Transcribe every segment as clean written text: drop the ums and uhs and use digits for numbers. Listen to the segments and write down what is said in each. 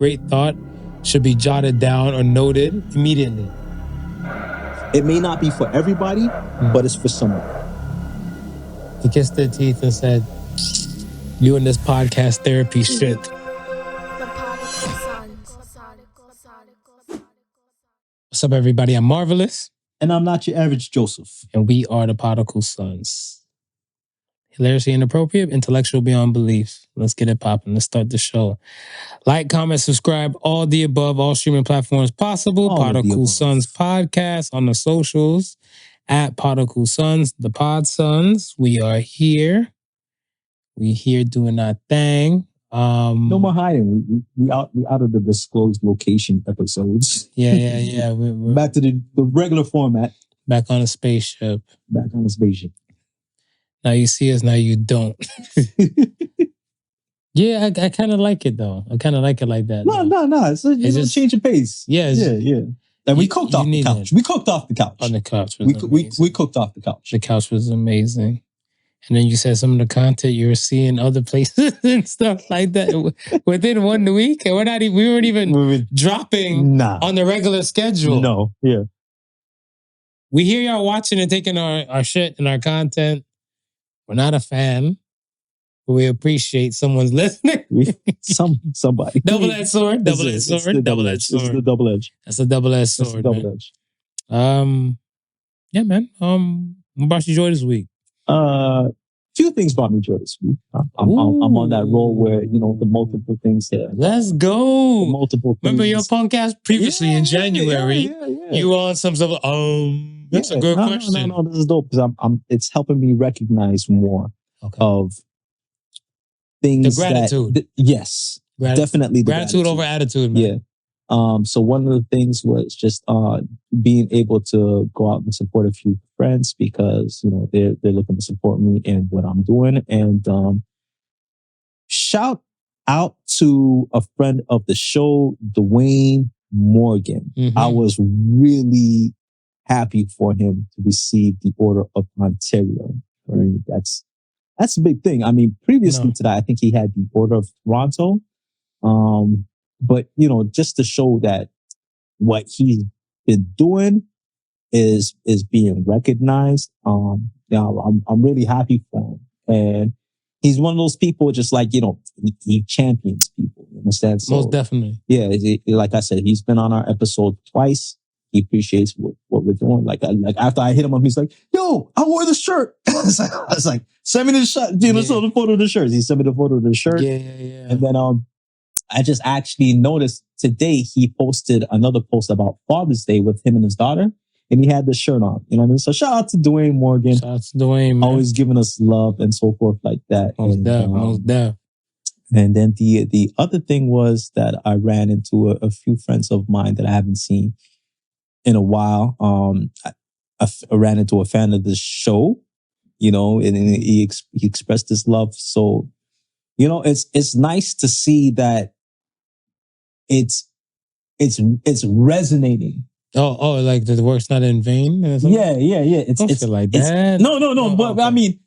great thought should be jotted down or noted immediately. It may not be for everybody, but it's for someone. He kissed their teeth and said, "You and this podcast therapy shit." What's up, everybody? I'm Marvelous. And I'm not your average Joseph. And we are the Podical Sons. Hilariously inappropriate, intellectual beyond belief. Let's get it popping. Let's start the show. Like, comment, subscribe, all the above, all streaming platforms possible. Podical Sons podcast on the socials at Podical Sons, the Pod Sons. We are here. We here doing our thing. No more hiding. We out of the disclosed location episodes. Yeah. We're back to the regular format. Back on a spaceship. Now you see us, now you don't. Yeah, I kind of like it though. I kind of like it like that. No. It's just change of pace. Yeah. And we cooked off the couch. We cooked off the couch. On the couch. We cooked off the couch. The couch was amazing. And then you said some of the content you were seeing other places and stuff like that within 1 week. And we weren't even dropping on the regular schedule. No, yeah. We hear y'all watching and taking our shit and our content. We're not a fan, but we appreciate someone's listening. Somebody. Double-edged sword. It's the double-edged sword. Yeah, man. What brought you joy this week? Few things brought me joy this week. I'm on that roll where, the multiple things there. Let's go. The multiple things. Remember your punk ass previously in January? Yeah. You on some stuff? That's a good question. No, this is dope because it's helping me recognize more of things. The gratitude. Yes, definitely. Gratitude over attitude, man. Yeah. So one of the things was just being able to go out and support a few friends because they're looking to support me and what I'm doing. And shout out to a friend of the show, Dwayne Morgan. Mm-hmm. I was really happy for him to receive the Order of Ontario. Right? That's a big thing. I mean, previously to that, I think he had the Order of Toronto. But just to show that what he's been doing is being recognized. I'm really happy for him, and he's one of those people. Just like he champions people. You understand? So, most definitely. Yeah, like I said, he's been on our episode twice. He appreciates what we're doing. Like after I hit him up, he's like, "Yo, I wore the shirt." I was like, "Send me the shirt." So the photo of the shirt. He sent me the photo of the shirt. Yeah. And then I just actually noticed today he posted another post about Father's Day with him and his daughter, and he had the shirt on. You know what I mean? So shout out to Dwayne Morgan. Shout out to Dwayne, man. Always giving us love and so forth like that. Most definitely. And then the other thing was that I ran into a few friends of mine that I haven't seen in a while. I ran into a fan of the show, and he expressed his love. So, it's nice to see that it's resonating. Oh, like the work's not in vain? Yeah. It's like that. No. But okay. I mean,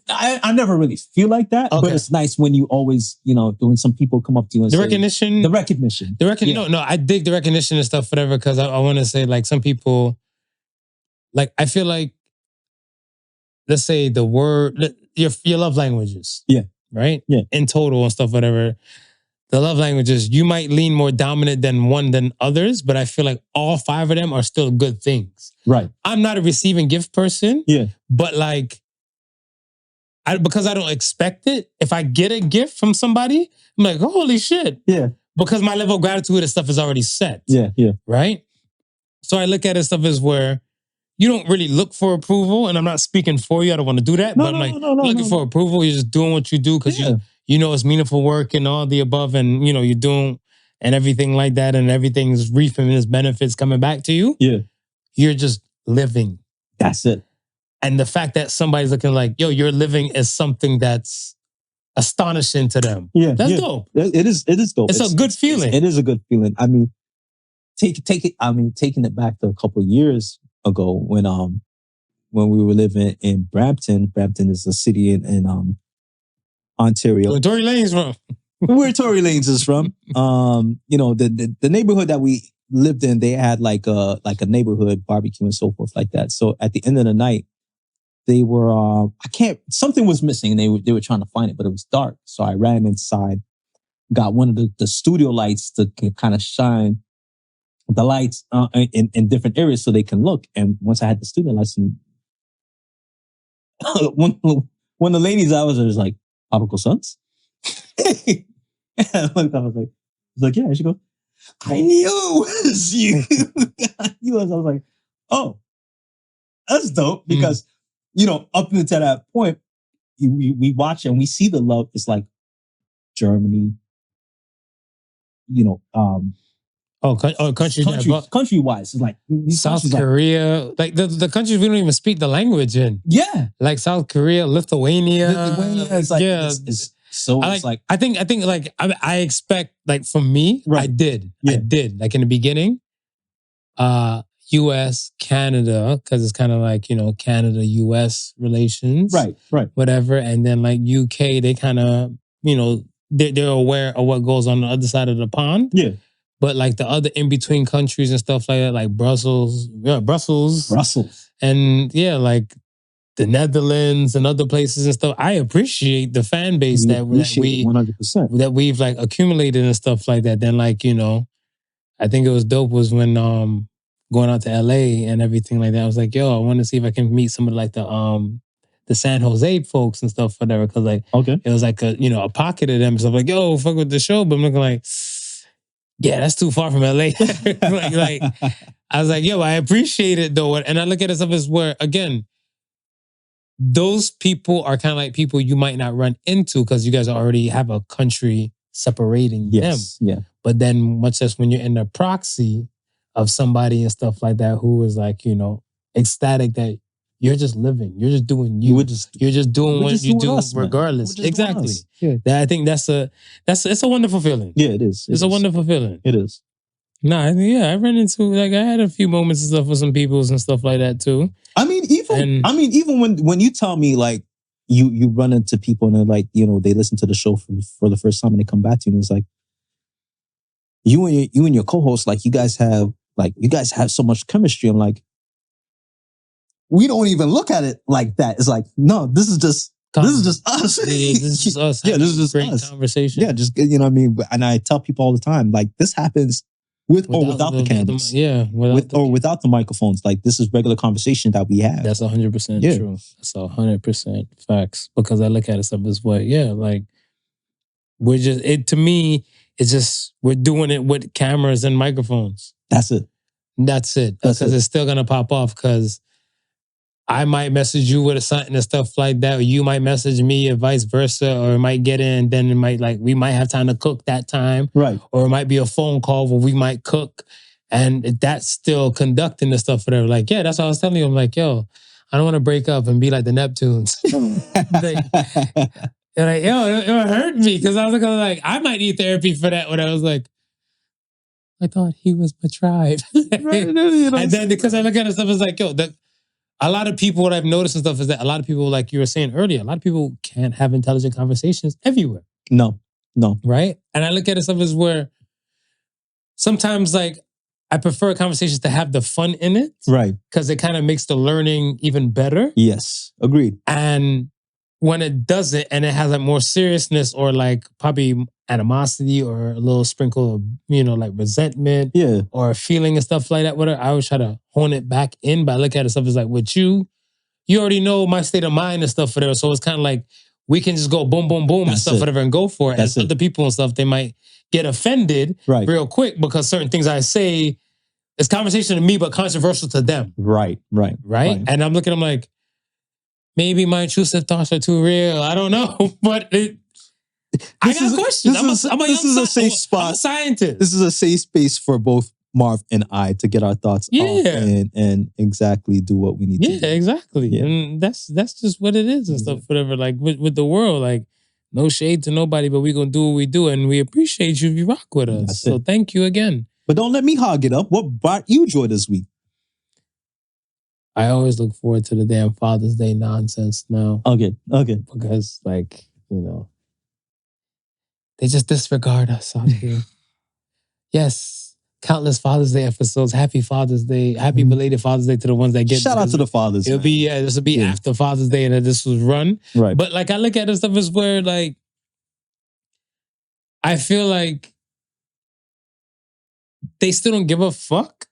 I never really feel like that. Okay. But it's nice when you always, when some people come up to you and the say, recognition. No, I dig the recognition and stuff, whatever. Because I want to say, like, some people, like, I feel like, let's say the word, your love languages. Yeah. Right? Yeah. In total and stuff, whatever. The love languages, you might lean more dominant than one than others, but I feel like all 5 of them are still good things. Right. I'm not a receiving gift person. Yeah. But like, because I don't expect it, if I get a gift from somebody, I'm like, holy shit. Yeah. Because my level of gratitude and stuff is already set. Yeah. Right? So I look at it stuff as where you don't really look for approval, and I'm not speaking for you. I don't want to do that. Looking for approval, you're just doing what you do because it's meaningful work and all the above, and you're doing and everything like that, and everything's reaping its benefits coming back to you. Yeah. You're just living. That's it. And the fact that somebody's looking like, yo, you're living is something that's astonishing to them. Yeah. That's dope. It is dope. It's a good feeling. It is a good feeling. I mean, taking it back to a couple of years ago when we were living in Brampton. Brampton is a city in Ontario. Where Tory Lane's from. where Tory Lanez is from. The neighborhood that we lived in, they had like a neighborhood barbecue and so forth like that. So at the end of the night, they were something was missing, and they were trying to find it, but it was dark. So I ran inside, got one of the studio lights to kind of shine the lights in different areas so they can look. And once I had the studio lights, and one of the ladies I was there was like, Podical Sons? And I looked up, I was like, yeah. She goes, I knew it was you. I knew it was. I was like, oh, that's dope. Because, up until that point, we watch and we see the love. It's like Germany, country-wise. It's like South Korea, like the countries we don't even speak the language in. Yeah. Like South Korea, Lithuania. It's like, yeah. I expect, like, from me, right. I did. Like in the beginning, US, Canada, because it's kind of like, Canada, US relations. Right. Whatever. And then like UK, they kind of, they're aware of what goes on the other side of the pond. Yeah. But like the other in-between countries and stuff like that, like Brussels. And like the Netherlands and other places and stuff. I appreciate the fan base that we 100%. that we've like accumulated and stuff like that. Then like, I think it was dope was when going out to LA and everything like that. I was like, yo, I want to see if I can meet some of like the San Jose folks and stuff, whatever. Cause like it was like a pocket of them. So I'm like, yo, fuck with the show. But I'm looking like, yeah, that's too far from LA. like I was like, yo, I appreciate it though. And I look at it stuff as where, again, those people are kind of like people you might not run into because you guys already have a country separating them. Yeah. But then much less when you're in the proxy of somebody and stuff like that who is like, ecstatic that you're just living, you're just doing you. You're just doing what you do regardless. Exactly. Yeah. I think it's a wonderful feeling. Yeah, it is. It's a wonderful feeling. It is. I ran into, like, I had a few moments and stuff with some peoples and stuff like that too. I mean, even when you tell me like you run into people and they're like, they listen to the show for the first time and they come back to you and it's like, you and your co-host, like you guys have so much chemistry. I'm like, we don't even look at it like that. It's like, no, this is just us. This is just us. Yeah, this is just great us. Conversation. Yeah, just what I mean. And I tell people all the time, like, this happens with or without the cameras. Without the microphones. Like, this is regular conversation that we have. That's 100% true. That's 100% facts. Because I look at it stuff as well. Yeah, like we're just to me, it's just we're doing it with cameras and microphones. That's it. Because it's still gonna pop off because I might message you with something and stuff like that, or you might message me or vice versa, or it might get in, then it might we might have time to cook that time. Right. Or it might be a phone call where we might cook and that's still conducting the stuff, whatever. Like, yeah, that's what I was telling you. I'm like, yo, I don't want to break up and be like the Neptunes. You're like, yo, it hurt me because I was like, I might need therapy for that. When I was like, I thought he was my tribe. And then because I look at it stuff, it's like, yo, a lot of people, what I've noticed and stuff is that a lot of people, like you were saying earlier, a lot of people can't have intelligent conversations everywhere. No. Right? And I look at it stuff as where sometimes like I prefer conversations to have the fun in it. Right. Because it kind of makes the learning even better. Yes. Agreed. And when it doesn't and it has like more seriousness or like probably animosity or a little sprinkle of, like resentment or a feeling and stuff like that, whatever, I always try to hone it back in. But I look at it stuff as like with you already know my state of mind and stuff, whatever. So it's kind of like we can just go boom, boom, boom and stuff, whatever, and go for it. And other people and stuff, they might get offended real quick because certain things I say, it's conversation to me, but controversial to them. Right. And I'm looking, I'm like, maybe my intrusive thoughts are too real. I don't know, but I got questions. This is a safe spot. I'm a scientist. This is a safe space for both Marv and I to get our thoughts off and exactly do what we need to do. Yeah, exactly. Yeah. And that's just what it is and stuff, whatever. Like with the world, like no shade to nobody, but we're going to do what we do and we appreciate you if you rock with us. So thank you again. But don't let me hog it up. What brought you joy this week? I always look forward to the damn Father's Day nonsense now. Okay. Because They just disregard us out here. Yes, countless Father's Day episodes. Happy Father's Day. Happy belated Father's Day to the ones that get. Shout out to the fathers. It'll be this will be after Father's Day and this was run. Right. But like I look at this stuff as where like I feel like they still don't give a fuck.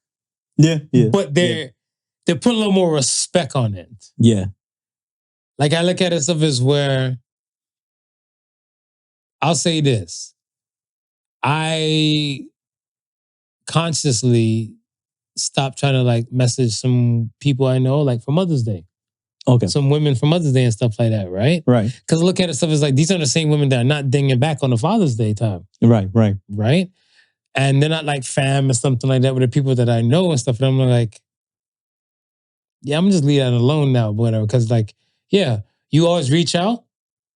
Yeah. But they're putting a little more respect on it. Yeah. Like I look at it stuff as where I'll say this. I consciously stopped trying to like message some people I know like for Mother's Day. Okay. Some women for Mother's Day and stuff like that, right? Right. Because look at it, stuff is like these are the same women that are not dinging back on the Father's Day time. Right? And they're not like fam or something like that with the people that I know and stuff. And I'm like, yeah, I'm just leave that alone now, whatever. Because like, yeah, you always reach out.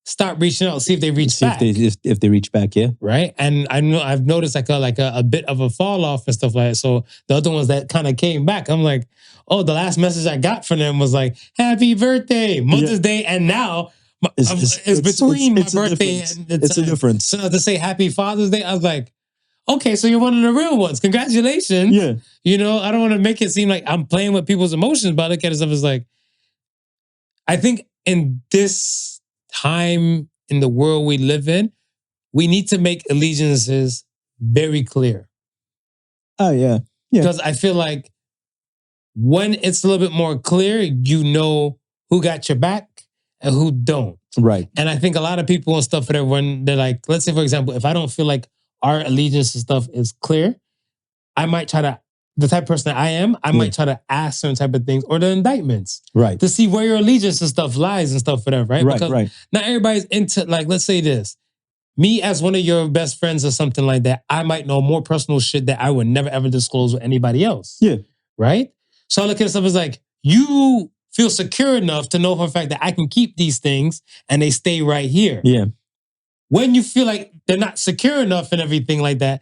Stop reaching out, see if they reach back. If they reach back, yeah. Right? And I know I've noticed like a bit of a fall off and stuff like that. So the other ones that kind of came back, I'm like, oh, the last message I got from them was like, happy birthday, Mother's Day, and now it's between my birthday and the time. It's a difference. So now to say happy Father's Day, I was like, okay, so you're one of the real ones. Congratulations. Yeah. You know, I don't want to make it seem like I'm playing with people's emotions, but I look at it stuff as like, I think in this time in the world we live in, we need to make allegiances very clear. Oh, yeah. Because I feel like when it's a little bit more clear, you know who got your back and who don't. Right. And I think a lot of people and stuff, when they're like, let's say, for example, if I don't feel like our allegiance and stuff is clear, I might try to, the type of person that I am, I might try to ask certain type of things or the indictments. Right. To see where your allegiance and stuff lies and stuff, whatever, right? Right. Not everybody's into, like, let's say this. Me as one of your best friends or something like that, I might know more personal shit that I would never ever disclose with anybody else. Yeah. Right? So I look at stuff as like, you feel secure enough to know for a fact that I can keep these things and they stay right here. Yeah. When you feel like they're not secure enough and everything like that,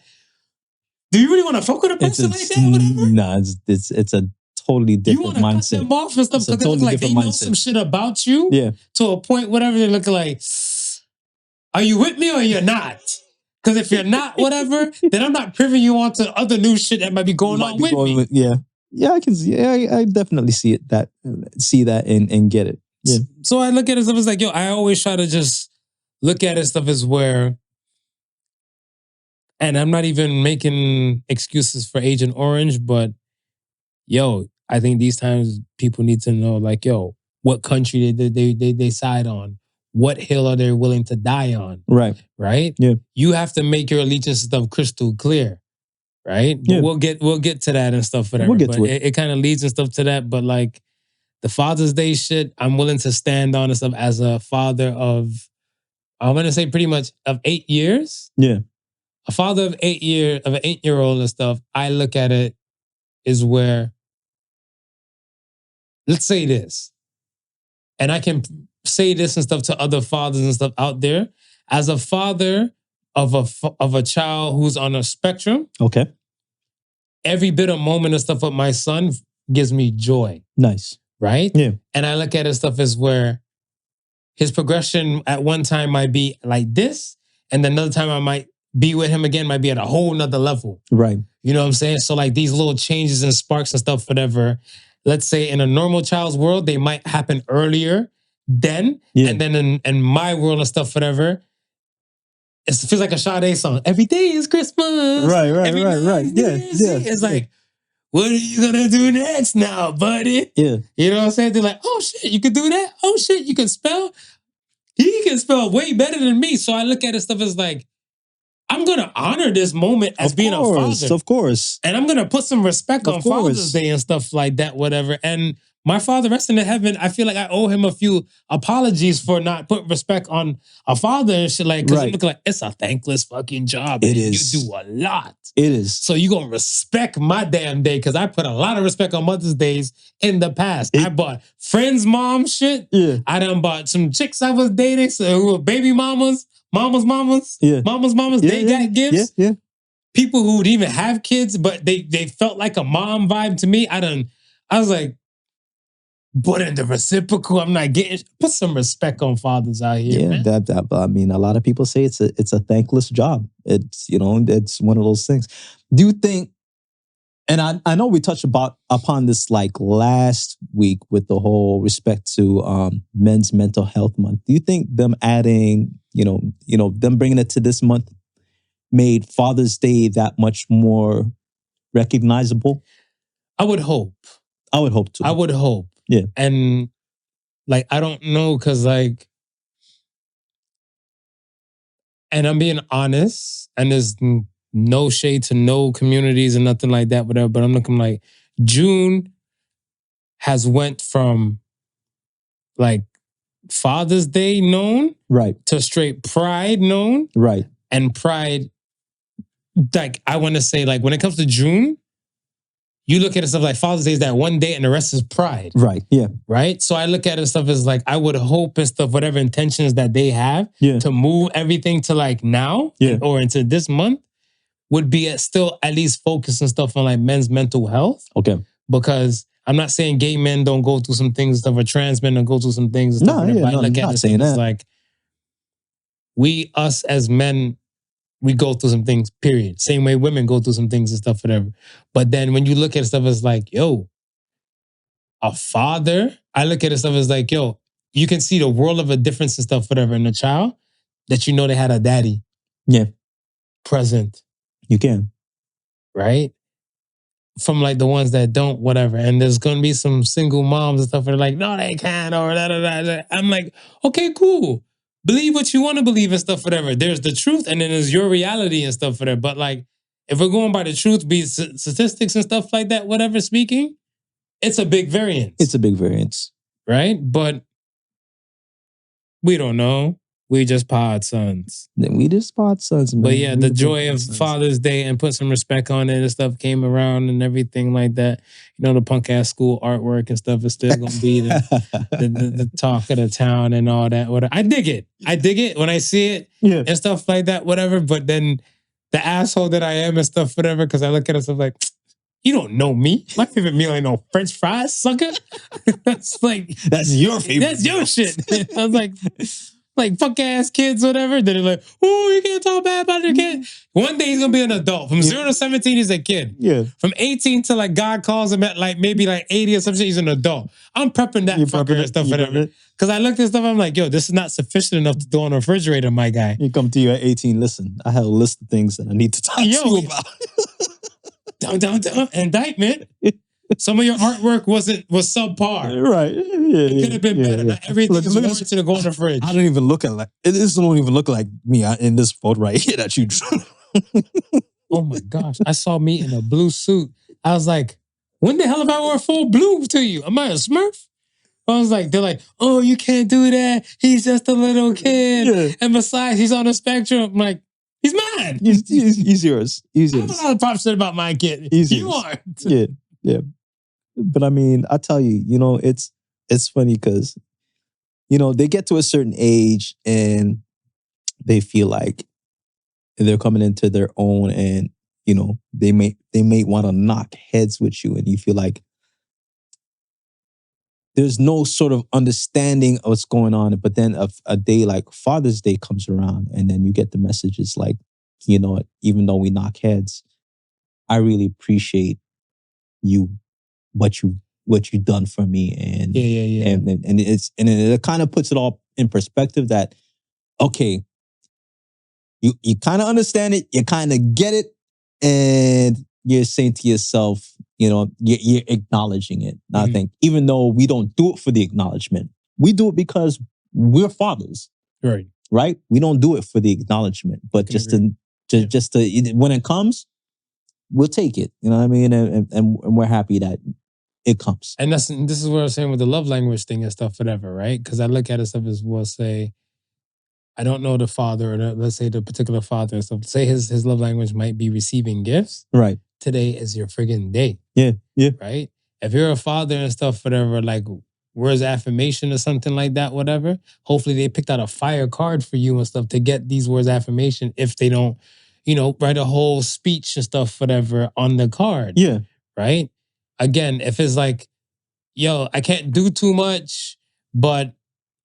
do you really want to fuck with a person like that? Whatever? Nah, it's a totally different mindset. You want to cut them off and stuff because they look like they know some shit about you. Yeah. To a point, whatever, they look like, are you with me or you're not? Because if you're not, whatever, then I'm not privy you onto other new shit that might be going on with me. Yeah, I can see. Yeah, I definitely see it. See that and get it. Yeah. So I look at it stuff as like, yo, I always try to just look at it stuff as where, and I'm not even making excuses for Agent Orange, but yo, I think these times people need to know, like, yo, what country they side on. What hill are they willing to die on? Right. Right? Yeah. You have to make your allegiance stuff crystal clear. Right? Yeah. But we'll get to that and stuff, whatever. We'll get but to it. It kind of leads and stuff to that. But like the Father's Day shit, I'm willing to stand on and stuff as a father of, I'm gonna say pretty much of 8 years. Yeah. A father of 8 years, of an 8-year-old and stuff, I look at it is where, let's say this, and I can say this and stuff to other fathers and stuff out there. As a father of a child who's on a spectrum, okay, every bit of moment and stuff with my son gives me joy. Nice. Right? Yeah. And I look at it stuff as where his progression at one time might be like this, and then another time I might be with him again, might be at a whole nother level. Right. You know what I'm saying? So like these little changes and sparks and stuff, whatever, let's say in a normal child's world, they might happen earlier then. Yeah. And then in my world and stuff, whatever, it feels like a Sade song. Every day is Christmas. Right. Yeah. It's like, what are you going to do next now, buddy? Yeah. You know what I'm saying? They're like, oh shit, you can do that? Oh shit, you can spell? He can spell way better than me. So I look at it stuff as like, I'm going to honor this moment as being a father. Of course. And I'm going to put some respect on Father's Day and stuff like that, whatever. And my father resting in heaven, I feel like I owe him a few apologies for not putting respect on a father and shit like, because I'm looking like, it's a thankless fucking job. It is. You do a lot. It is. So you going to respect my damn day because I put a lot of respect on Mother's Days in the past. I bought friends' mom shit. Yeah. I done bought some chicks I was dating, so who were baby mamas. Mamas, yeah. Mamas, they got gifts. Yeah. People who would even have kids, but they felt like a mom vibe to me. I was like, But in the reciprocal, I'm not getting. Put some respect on fathers out here, man. I mean, a lot of people say it's a thankless job. It's it's one of those things. Do you think? And I know we touched upon this like last week with the whole respect to Men's Mental Health Month. Do you think them adding, them bringing it to this month made Father's Day that much more recognizable? I would hope. I would hope too. I would hope. Yeah. And like, I don't know, because like, and I'm being honest, and there's no shade to no communities and nothing like that, whatever, but I'm looking like June has went from like Father's Day known, right, to straight Pride known, right, and Pride, like I want to say, like when it comes to June, you look at it stuff like Father's Day is that one day and the rest is Pride. Right, yeah. Right? So I look at it stuff as like, I would hope and stuff, whatever intentions that they have to move everything to like now or into this month would be still at least focus and stuff on like men's mental health. Okay. Because I'm not saying gay men don't go through some things and stuff, or trans men don't go through some things and stuff. No, I'm not saying that. Like us as men, we go through some things, period. Same way women go through some things and stuff, whatever. But then when you look at stuff, it's like, yo, a father, I look at it stuff as like, yo, you can see the world of a difference and stuff, whatever, in a child that they had a daddy. Yeah. Present. You can. Right? From like the ones that don't, whatever. And there's going to be some single moms and stuff that are like, no, they can't, or da. I'm like, okay, cool. Believe what you want to believe and stuff, whatever. There's the truth, and then there's your reality and stuff, whatever. But like, if we're going by the truth, be statistics and stuff like that, whatever speaking, it's a big variance. It's a big variance. Right? But we don't know. We just pod sons. We just pod sons, man. But yeah, the joy of Father's Day and put some respect on it and stuff came around and everything like that. You know, the punk ass school artwork and stuff is still gonna be the talk of the town and all that. Whatever. I dig it when I see it and stuff like that, whatever. But then the asshole that I am and stuff, whatever, because I look at it stuff like, you don't know me. My favorite meal ain't no French fries, sucker. That's your favorite. That's your shit. I was like fuck ass kids, whatever. Then they're like, oh, you can't talk bad about your kid. One day he's gonna be an adult. From 0 to 17, he's a kid. Yeah. From 18 to like God calls him at like maybe like 80 or something, he's an adult. I'm prepping that fucker and stuff, whatever. Because I looked at stuff, I'm like, yo, this is not sufficient enough to throw on a refrigerator, my guy. You come to you at 18, listen, I have a list of things that I need to talk to you about. Don't indictment. Some of your artwork was subpar. Right. Yeah. It could have been better. Not everything is warranted to go in the fridge. I don't even look at this don't even look like me in this photo right here that you drew. Oh my gosh. I saw me in a blue suit. I was like, when the hell have I wore full blue to you? Am I a Smurf? I was like, they're like, oh, you can't do that. He's just a little kid. Yeah. And besides, he's on the spectrum. I'm like, he's mine. He's yours. He's yours. I have a lot of pop shit about my kid. You aren't. Yeah. Yeah. But I mean, I tell you, it's funny because, they get to a certain age and they feel like they're coming into their own and, they may want to knock heads with you and you feel like there's no sort of understanding of what's going on. But then a day like Father's Day comes around and then you get the messages like, even though we knock heads, I really appreciate you, what you've done for me, and and it kind of puts it all in perspective that okay, you kind of understand it, you kind of get it, and you're saying to yourself, you're acknowledging it. Mm-hmm. I think even though we don't do it for the acknowledgement, we do it because we're fathers, right? We don't do it for the acknowledgement, but just to when it comes, we'll take it. You know what I mean? And we're happy that it comes. And this is what I was saying with the love language thing and stuff, whatever, right? Because I look at it stuff as we'll say, I don't know the father, or let's say the particular father and stuff. Say his love language might be receiving gifts. Right. Today is your friggin' day. Yeah. Right? If you're a father and stuff, whatever, like words of affirmation or something like that, whatever, hopefully they picked out a fire card for you and stuff to get these words of affirmation if they don't, write a whole speech and stuff, whatever, on the card. Yeah. Right? Again, if it's like yo, I can't do too much, but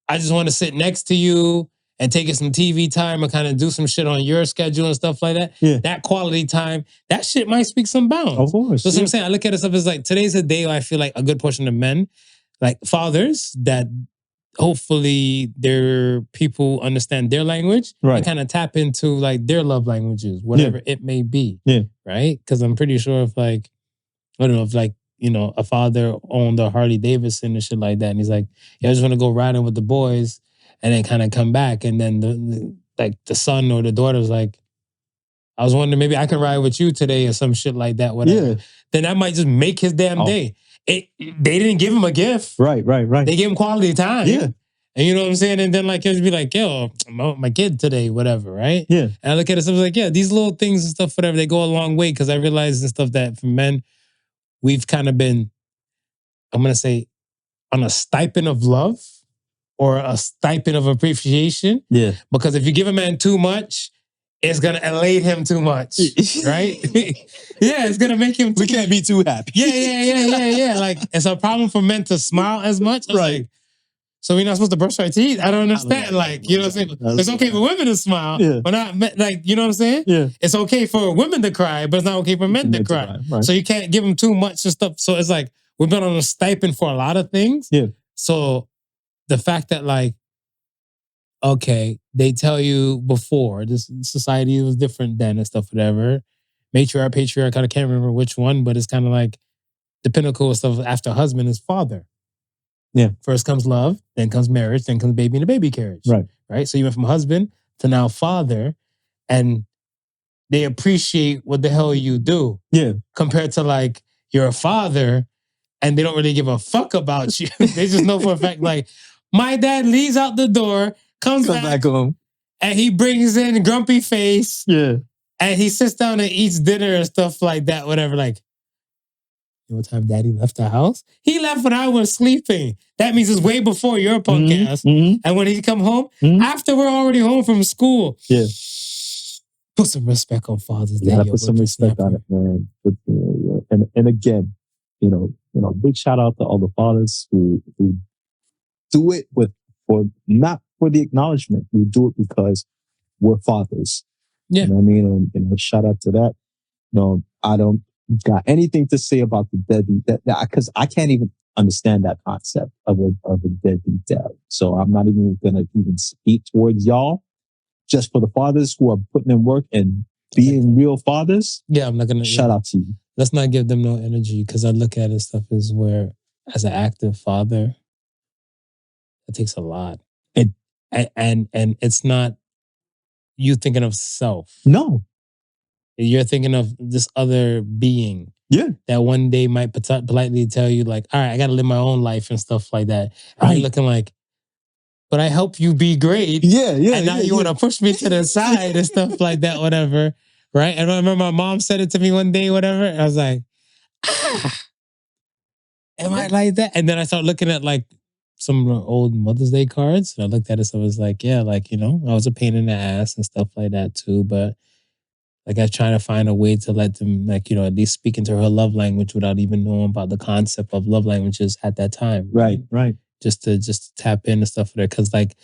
I just want to sit next to you and take some TV time and kind of do some shit on your schedule and stuff like that. Yeah. That quality time, that shit might speak some bounds. Of course. That's what I'm saying. I look at it stuff as like, today's a day where I feel like a good portion of men, like fathers, that hopefully their people understand their language and kind of tap into like their love languages, whatever it may be. Yeah. Right? Because I'm pretty sure if like, I don't know, if like, you know, a father owned a Harley Davidson and shit like that, and he's like, yeah, I just want to go riding with the boys and then kind of come back. And then the son or the daughter's like, I was wondering maybe I can ride with you today or some shit like that, whatever. Yeah. Then that might just make his damn day. They didn't give him a gift. Right. They gave him quality time. Yeah. And you know what I'm saying? And then like he'll be like, yo, my kid today, whatever, right? Yeah. And I look at it, so I was like, yeah, these little things and stuff, whatever, they go a long way, because I realize and stuff that for men, we've kind of been, I'm going to say, on a stipend of love or a stipend of appreciation. Yeah. Because if you give a man too much, it's going to elate him too much, right? Yeah, it's going to make him We can't be too happy. Yeah. Like, it's a problem for men to smile as much. Right. Like, so we're not supposed to brush our teeth? I don't understand. Like, you know what I'm saying? It's okay for women to smile, but not, like, you know what I'm saying? Yeah. It's okay for women to cry, but it's not okay for men to cry. Right. So you can't give them too much and stuff. So it's like, we've been on a stipend for a lot of things. Yeah. So the fact that like, okay, they tell you before, this society was different then and stuff, whatever. Matriarch, patriarch, I can't remember which one, but it's kind of like the pinnacle of stuff after husband is father. Yeah. First comes love, then comes marriage, then comes baby in a baby carriage. Right. So you went from husband to now father, and they appreciate what the hell you do. Yeah. Compared to like, you're a father and they don't really give a fuck about you. They just know for a fact, like, my dad leaves out the door, comes back home, and he brings in grumpy face. Yeah. And he sits down and eats dinner and stuff like that, whatever. Like, you know what time daddy left the house? He left when I was sleeping. That means it's way before your punk ass. And when he come home, after we're already home from school. Yeah. Put some respect on Father's Day. You gotta put some respect on it, man. And again, you know, big shout out to all the fathers who do it for not for the acknowledgement. We do it because we're fathers. Yeah. You know what I mean? And shout out to that. No, I don't got anything to say about the deadbeat, because I can't even understand that concept of a deadbeat dad. So I'm not even gonna even speak towards y'all. Just for the fathers who are putting in work and being real fathers. Yeah, I'm not gonna shout out to you. Let's not give them no energy, because I look at it stuff as where, as an active father, it takes a lot. And it's not you thinking of self. No. You're thinking of this other being. Yeah. That one day might politely tell you like, all right, I got to live my own life and stuff like that. And you're looking like, but I help you be great. Yeah. And now you want to push me to the side and stuff like that, whatever. Right? And I remember my mom said it to me one day, whatever. And I was like, am I like that? And then I started looking at like some old Mother's Day cards. And I looked at it, so I was like, yeah, like, you know, I was a pain in the ass and stuff like that too. But like, I was trying to find a way to let them, like, you know, at least speak into her love language without even knowing about the concept of love languages at that time. Right. Just to tap in and stuff for her. Because like,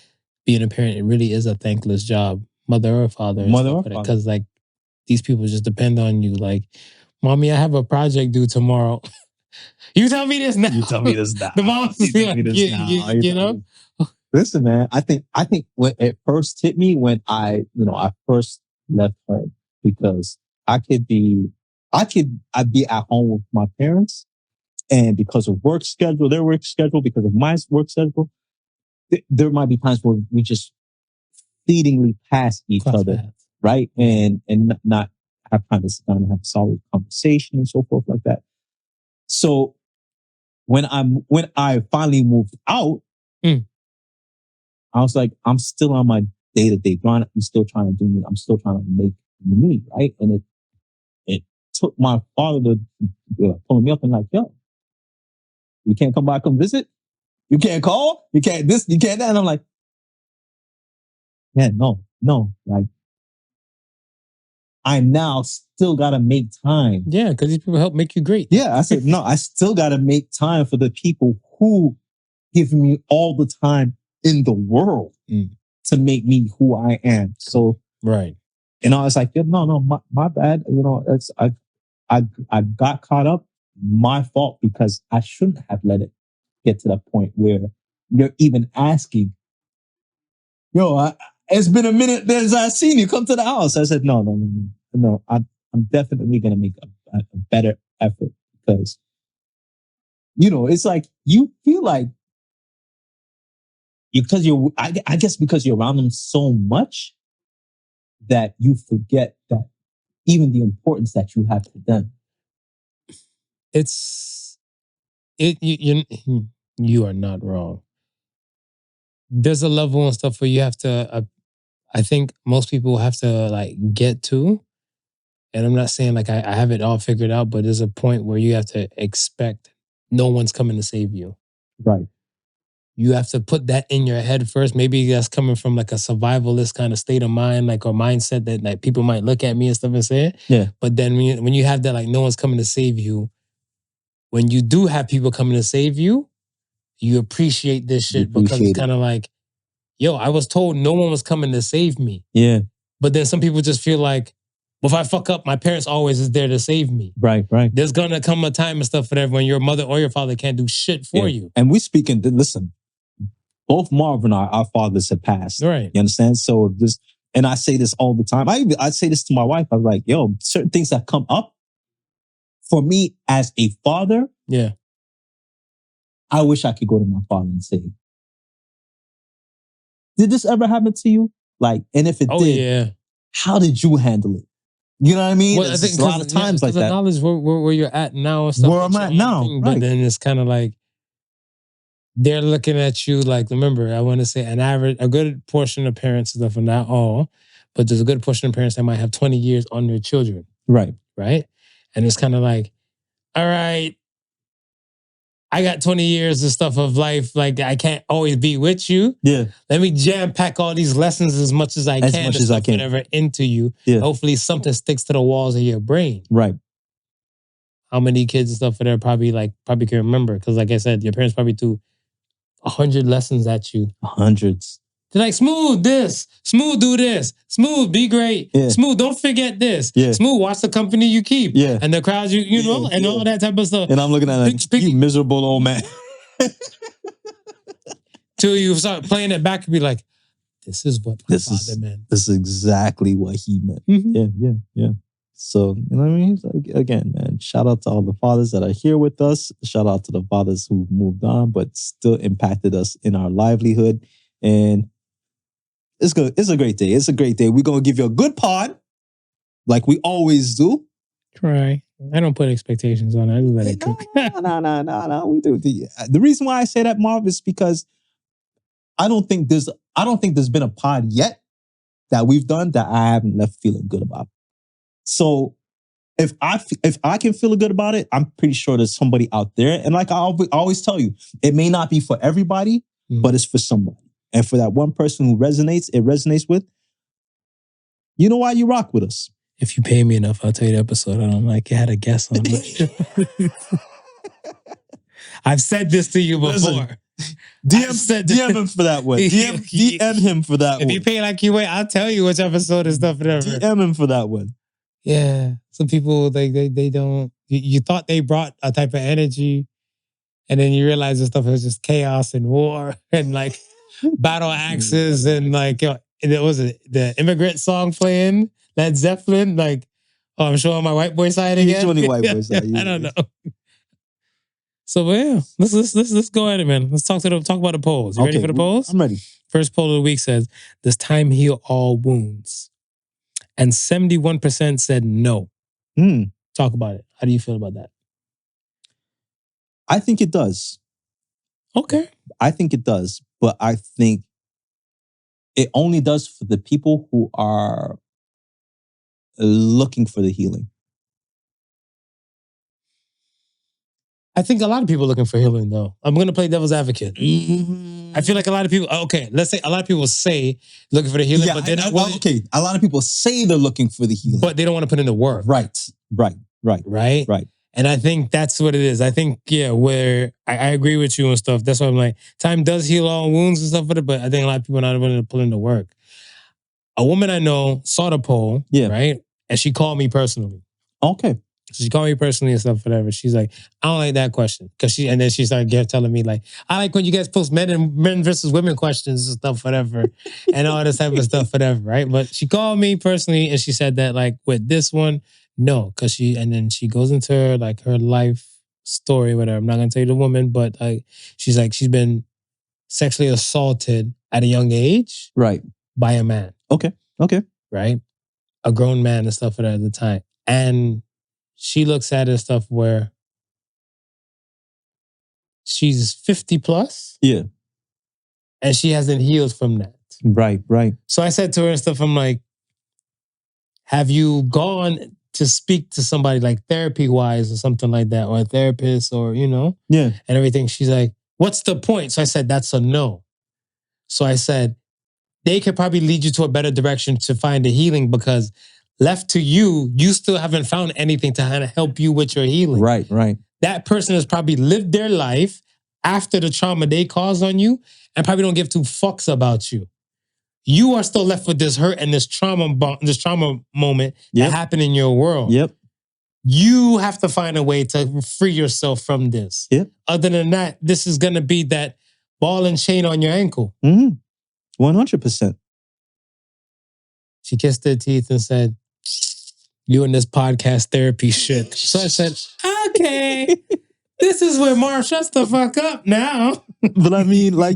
being a parent, it really is a thankless job, mother or father. Because like, these people just depend on you. Like, mommy, I have a project due tomorrow. You tell me this now. You tell me this now. The mom's like, you know? Listen, man, I think when it first hit me when I first left home, because I'd be at home with my parents, and because of their work schedule, because of my work schedule, there might be times where we just fleetingly pass each other, right? And not have time to sit down and have a solid conversation and so forth like that. So when I finally moved out, I was like, I'm still on my day-to-day grind. I'm still trying to do me. I'm still trying to make me, right? And it took my father to pull me up and like, yo, you can't come by, come visit. You can't call. You can't this. You can't that. And I'm like, yeah, no. Like, I now still got to make time. Yeah, because these people help make you great. Yeah, I said, no, I still got to make time for the people who give me all the time in the world to make me who I am. So, right. And I was like, yeah, no, my bad. It's I got caught up. My fault, because I shouldn't have let it get to that point where you're even asking, it's been a minute since I've seen you. Come to the house. I said, no. I'm definitely going to make a better effort, because, it's like you feel like I guess because you're around them so much that you forget that even the importance that you have to them. You are not wrong. There's a level and stuff where you have to, I think most people have to like get to, and I'm not saying like I have it all figured out, but there's a point where you have to expect no one's coming to save you. Right. You have to put that in your head first. Maybe that's coming from like a survivalist kind of state of mind, like, or mindset that like people might look at me and stuff and say it. Yeah. But then when you have that, like no one's coming to save you, when you do have people coming to save you, you appreciate this shit because it's kind of like, yo, I was told no one was coming to save me. Yeah. But then some people just feel like, well, if I fuck up, my parents always is there to save me. Right. There's gonna come a time and stuff for that when your mother or your father can't do shit for you. And we speaking, listen, both Marv and our fathers have passed. Right. You understand? So and I say this all the time. I say this to my wife. I'm like, yo, certain things that come up for me as a father. Yeah. I wish I could go to my father and say, did this ever happen to you? Like, and if it did, how did you handle it? You know what I mean? Well, I think a lot of times like that. The knowledge where you're at now and stuff. Where I'm at now. Thing, but then it's kind of like, they're looking at you like, remember, I want to say a good portion of parents, stuff, and not all, but there's a good portion of parents that might have 20 years on their children. Right. Right? And it's kind of like, all right, I got 20 years of stuff of life. Like, I can't always be with you. Yeah. Let me jam pack all these lessons as much as I can. As much as I can. Whatever into you. Yeah. Hopefully something sticks to the walls of your brain. Right. How many kids and stuff are there probably can remember? Because like I said, your parents probably threw 100 lessons at you. Hundreds. They're like, Smooth this, Smooth do this, Smooth be great, Smooth don't forget this, Smooth watch the company you keep, and the crowds you know, and all that type of stuff. And I'm looking at like, you miserable old man. Till you start playing it back and be like, this is what my father meant. This is exactly what he meant. Mm-hmm. Yeah. So, you know what I mean? So, again, man, shout out to all the fathers that are here with us. Shout out to the fathers who moved on, but still impacted us in our livelihood. And it's good. It's a great day. It's a great day. We're going to give you a good pod like we always do. Try. I don't put expectations on it. I just let it cook. No. We do. The reason why I say that, Marv, is because I don't think there's been a pod yet that we've done that I haven't left feeling good about. So if I can feel good about it, I'm pretty sure there's somebody out there. And like I always tell you, it may not be for everybody, but it's for somebody. And for that one person who it resonates with, you know why you rock with us. If you pay me enough, I'll tell you the episode I don't like. You had a guest on it. I've said this to you before. Listen, DM him for that one. DM him for that one. If you pay like you wait, I'll tell you which episode and stuff. Whatever. DM him for that one. Yeah. Some people, they don't, you thought they brought a type of energy, and then you realize this stuff was just chaos and war and like battle axes and like, there was the immigrant song playing, Led Zeppelin, like, oh, I'm showing my white boy side again. You're showing your white boy side. I don't know. So yeah, let's go at it, man. Let's talk about the polls. You ready for the polls? I'm ready. First poll of the week says, does time heal all wounds? And 71% said no. Talk about it. How do you feel about that? I think it does. Okay. I think it does. But I think it only does for the people who are looking for the healing. I think a lot of people are looking for healing, though. I'm going to play devil's advocate. I feel like a lot of people, okay, let's say a lot of people say looking for the healing, but they're not willing. Okay, a lot of people say they're looking for the healing. But they don't want to put in the work. Right. And I think that's what it is. I think, where I agree with you and stuff. That's why I'm like, time does heal all wounds and stuff, but I think a lot of people are not willing to put in the work. A woman I know saw the poll, right? And she called me personally. Okay. So she called me personally and stuff, whatever. She's like, I don't like that question. And then she started telling me like, I like when you guys post men versus women questions and stuff, whatever, and all this type of stuff, whatever, right? But she called me personally and she said that like with this one, no, and then she goes into her life story, whatever. I'm not gonna tell you the woman, but she's been sexually assaulted at a young age, right, by a man. Okay, right, a grown man and stuff at the time, and she looks at it and stuff where she's 50 plus, and she hasn't healed from that. Right. So I said to her and stuff, I'm like, have you gone to speak to somebody like therapy wise or something like that, or a therapist or, and everything? She's like, what's the point? So I said, that's a no. So I said, they could probably lead you to a better direction to find the healing, because left to you, you still haven't found anything to kind of help you with your healing. Right. That person has probably lived their life after the trauma they caused on you and probably don't give two fucks about you. You are still left with this hurt and this trauma moment that happened in your world. Yep. You have to find a way to free yourself from this. Yep. Other than that, this is going to be that ball and chain on your ankle. 100%. She kissed her teeth and said, you and this podcast therapy shit. So I said, okay, this is where Marv shuts the fuck up now. But I mean, I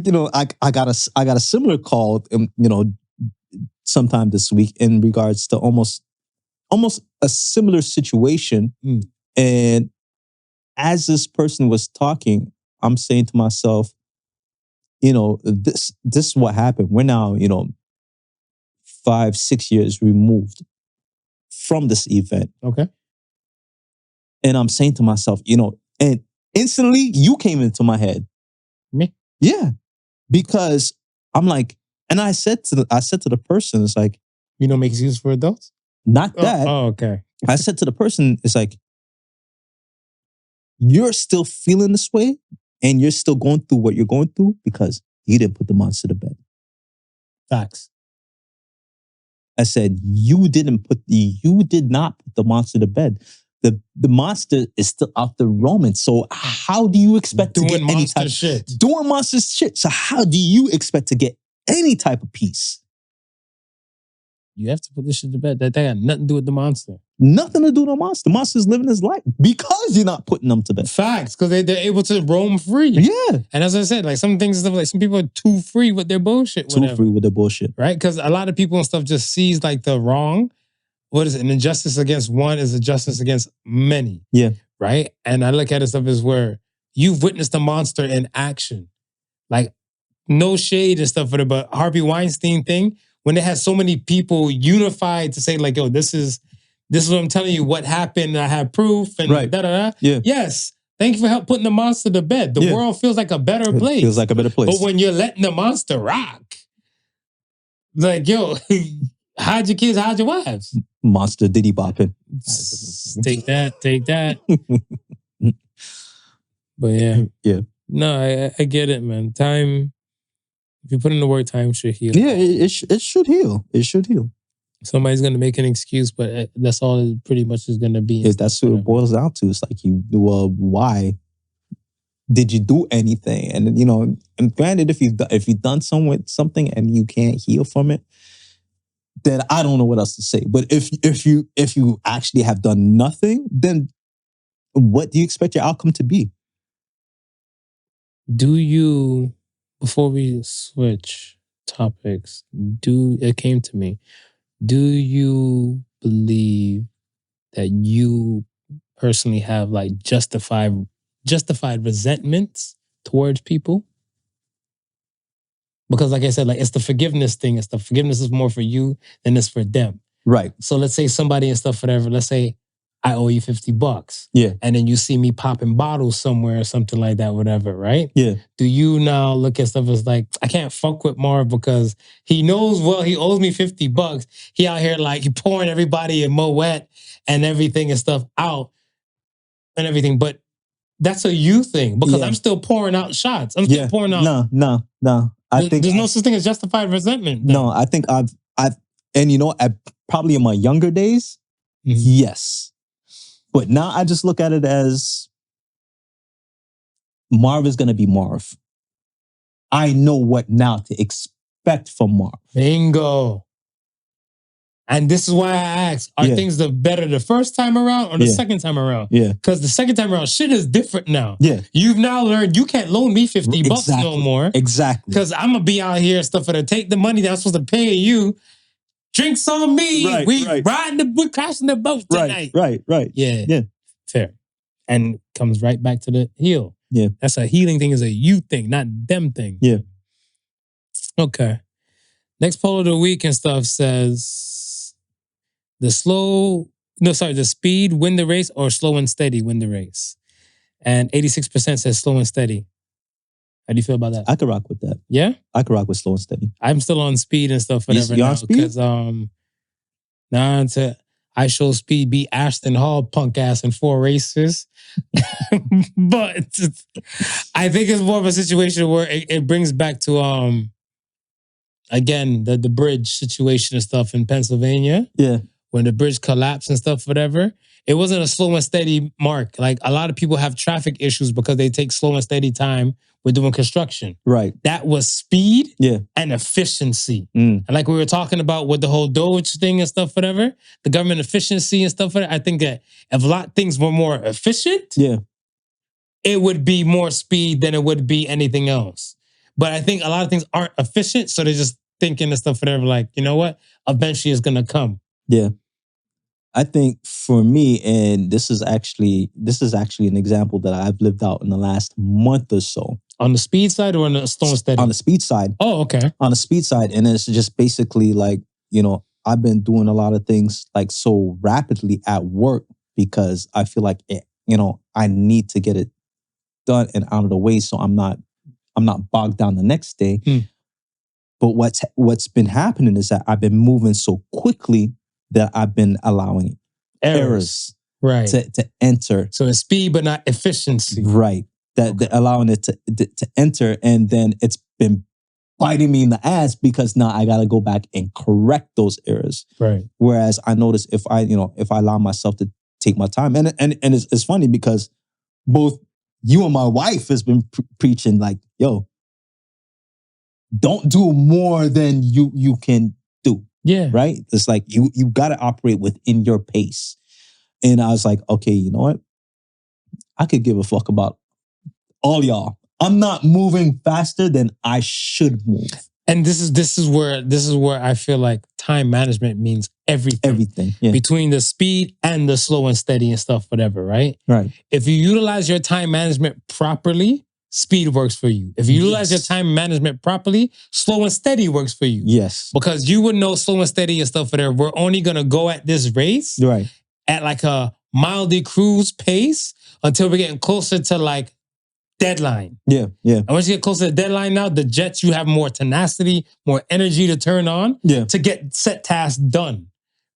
got a similar call, sometime this week in regards to almost a similar situation. And as this person was talking, I'm saying to myself, this is what happened. We're now, 5-6 years removed from this event. Okay. And I'm saying to myself, and instantly you came into my head. Me? Yeah. Because I'm like, and I said to the person, it's like, you don't make excuses for adults? Not that. Oh, okay. I said to the person, it's like, you're still feeling this way and you're still going through what you're going through because you didn't put the monster to bed. Facts. I said, you did not put the monster to bed. The monster is still out there roaming. So how do you expect to get any type of shit? Doing monster shit. So how do you expect to get any type of peace? You have to put this shit to bed. That got nothing to do with the monster. Nothing to do with the monster. The monster's living his life because you're not putting them to bed. Facts, because they're able to roam free. Yeah. And as I said, like some things and stuff, like some people are too free with their bullshit. Too free with their bullshit. Right? Because a lot of people and stuff just sees like the wrong. What is it? An injustice against one is a justice against many. Yeah. Right? And I look at it stuff as where you've witnessed the monster in action. Like, no shade and stuff for it, but Harvey Weinstein thing, when they had so many people unified to say like, yo, this is what I'm telling you, what happened, and I have proof, and da-da-da. Yeah. Yes. Thank you for help putting the monster to bed. The world feels like a better place. It feels like a better place. But when you're letting the monster rock, like, yo, hide your kids, hide your wives. Monster diddy bopping. Take that. But yeah. Yeah. No, I get it, man. Time, if you put in the word, time should heal. Yeah, it should heal. It should heal. Somebody's going to make an excuse, but that's all it pretty much is going to be. That's what it boils down to. It's like, why did you do anything? And, and granted, if you've done something and you can't heal from it, then I don't know what else to say. But if you actually have done nothing, then what do you expect your outcome to be? Do you, before we switch topics, it came to me, do you believe that you personally have like justified resentments towards people? Because like I said, like it's the forgiveness thing. It's the forgiveness is more for you than it's for them. Right. So let's say somebody and stuff, whatever, let's say I owe you $50. Yeah. And then you see me popping bottles somewhere or something like that, whatever, right? Yeah. Do you now look at stuff as like, I can't fuck with Marv because he knows, well, he owes me $50. He out here like pouring everybody in Moet and everything and stuff out and everything. But that's a you thing because I'm still pouring out shots. I'm still pouring out. No. I think there's no such thing as justified resentment. Then. No, I think I've, and you know, probably in my younger days, yes. But now I just look at it as Marv is going to be Marv. I know what now to expect from Marv. Bingo. And this is why I asked, are things better the first time around or the second time around? Yeah. Because the second time around, shit is different now. Yeah. You've now learned you can't loan me $50 no more. Exactly. Because I'm going to be out here and stuff to take the money that I'm supposed to pay you. Drinks on me. We're crashing the boat tonight. Right. Yeah. Fair. And comes right back to the heal. Yeah. That's a healing thing, is a you thing, not them thing. Yeah. Okay. Next poll of the week and stuff says the speed win the race or slow and steady win the race. And 86% says slow and steady. How do you feel about that? I could rock with that. Yeah? I could rock with slow and steady. I'm still on speed and stuff, whatever. You on speed? Because I show speed, beat Ashton Hall, punk ass in 4 races. But I think it's more of a situation where it brings back to again, the bridge situation and stuff in Pennsylvania. Yeah. When the bridge collapsed and stuff, whatever. It wasn't a slow and steady mark. Like a lot of people have traffic issues because they take slow and steady time with doing construction. Right. That was speed Yeah. and efficiency. And like we were talking about with the whole Doge thing and stuff, whatever, the government efficiency and stuff, whatever, I think that if a lot of things were more efficient, it would be more speed than it would be anything else. But I think a lot of things aren't efficient, so they're just thinking and stuff, whatever, like, you know what? Eventually it's going to come. Yeah. I think for me, and this is actually an example that I've lived out in the last month or so. On the speed side or on the slow and steady? On the speed side. Oh, okay. On the speed side. And it's just basically like, you know, I've been doing a lot of things like so rapidly at work because I feel like it, you know, I need to get it done and out of the way so I'm not bogged down the next day. But what's been happening is that I've been moving so quickly that I've been allowing errors to enter. So it's speed, but not efficiency. Right. That allowing it to enter, and then it's been biting me in the ass because now I got to go back and correct those errors. Right. Whereas I notice if I allow myself to take my time, and it's funny because both you and my wife has been preaching like, yo, don't do more than you can do. Yeah. Right? It's like you got to operate within your pace. And I was like, okay, you know what? I could give a fuck about all y'all. I'm not moving faster than I should move. And this is where I feel like time management means everything. Everything. Yeah. Between the speed and the slow and steady and stuff, whatever, right? Right. If you utilize your time management properly, speed works for you. If you utilize your time management properly, slow and steady works for you. Yes. Because you would know slow and steady and stuff, whatever. We're only gonna go at this race at like a mildly cruise pace until we're getting closer to like deadline. Yeah. And once you get closer to deadline now, the Jets, you have more tenacity, more energy to turn on to get set tasks done.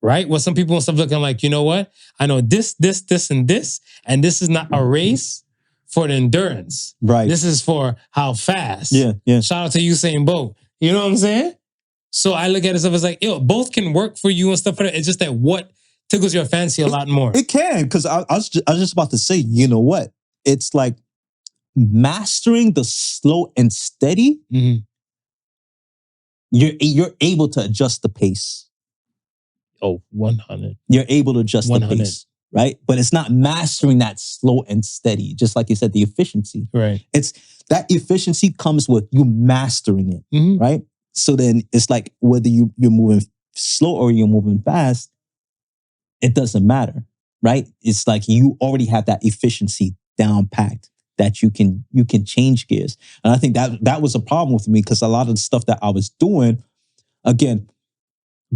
Right? Well, some people and stuff looking like, you know what? I know this, and this is not a race for the endurance. Right. This is for how fast. Yeah. Shout out to Usain Bolt. You know what I'm saying? So I look at it stuff as like, yo, both can work for you and stuff like that. It's just that what tickles your fancy a lot more. It can, because I was just about to say, you know what? It's like mastering the slow and steady. You're able to adjust the pace. Oh, 100. You're able to adjust 100. the pace, right? But it's not mastering that slow and steady. Just like you said, the efficiency. Right. It's that efficiency comes with you mastering it, right? So then it's like whether you're moving slow or you're moving fast, it doesn't matter, right? It's like you already have that efficiency down packed that you can change gears. And I think that was a problem with me because a lot of the stuff that I was doing, again,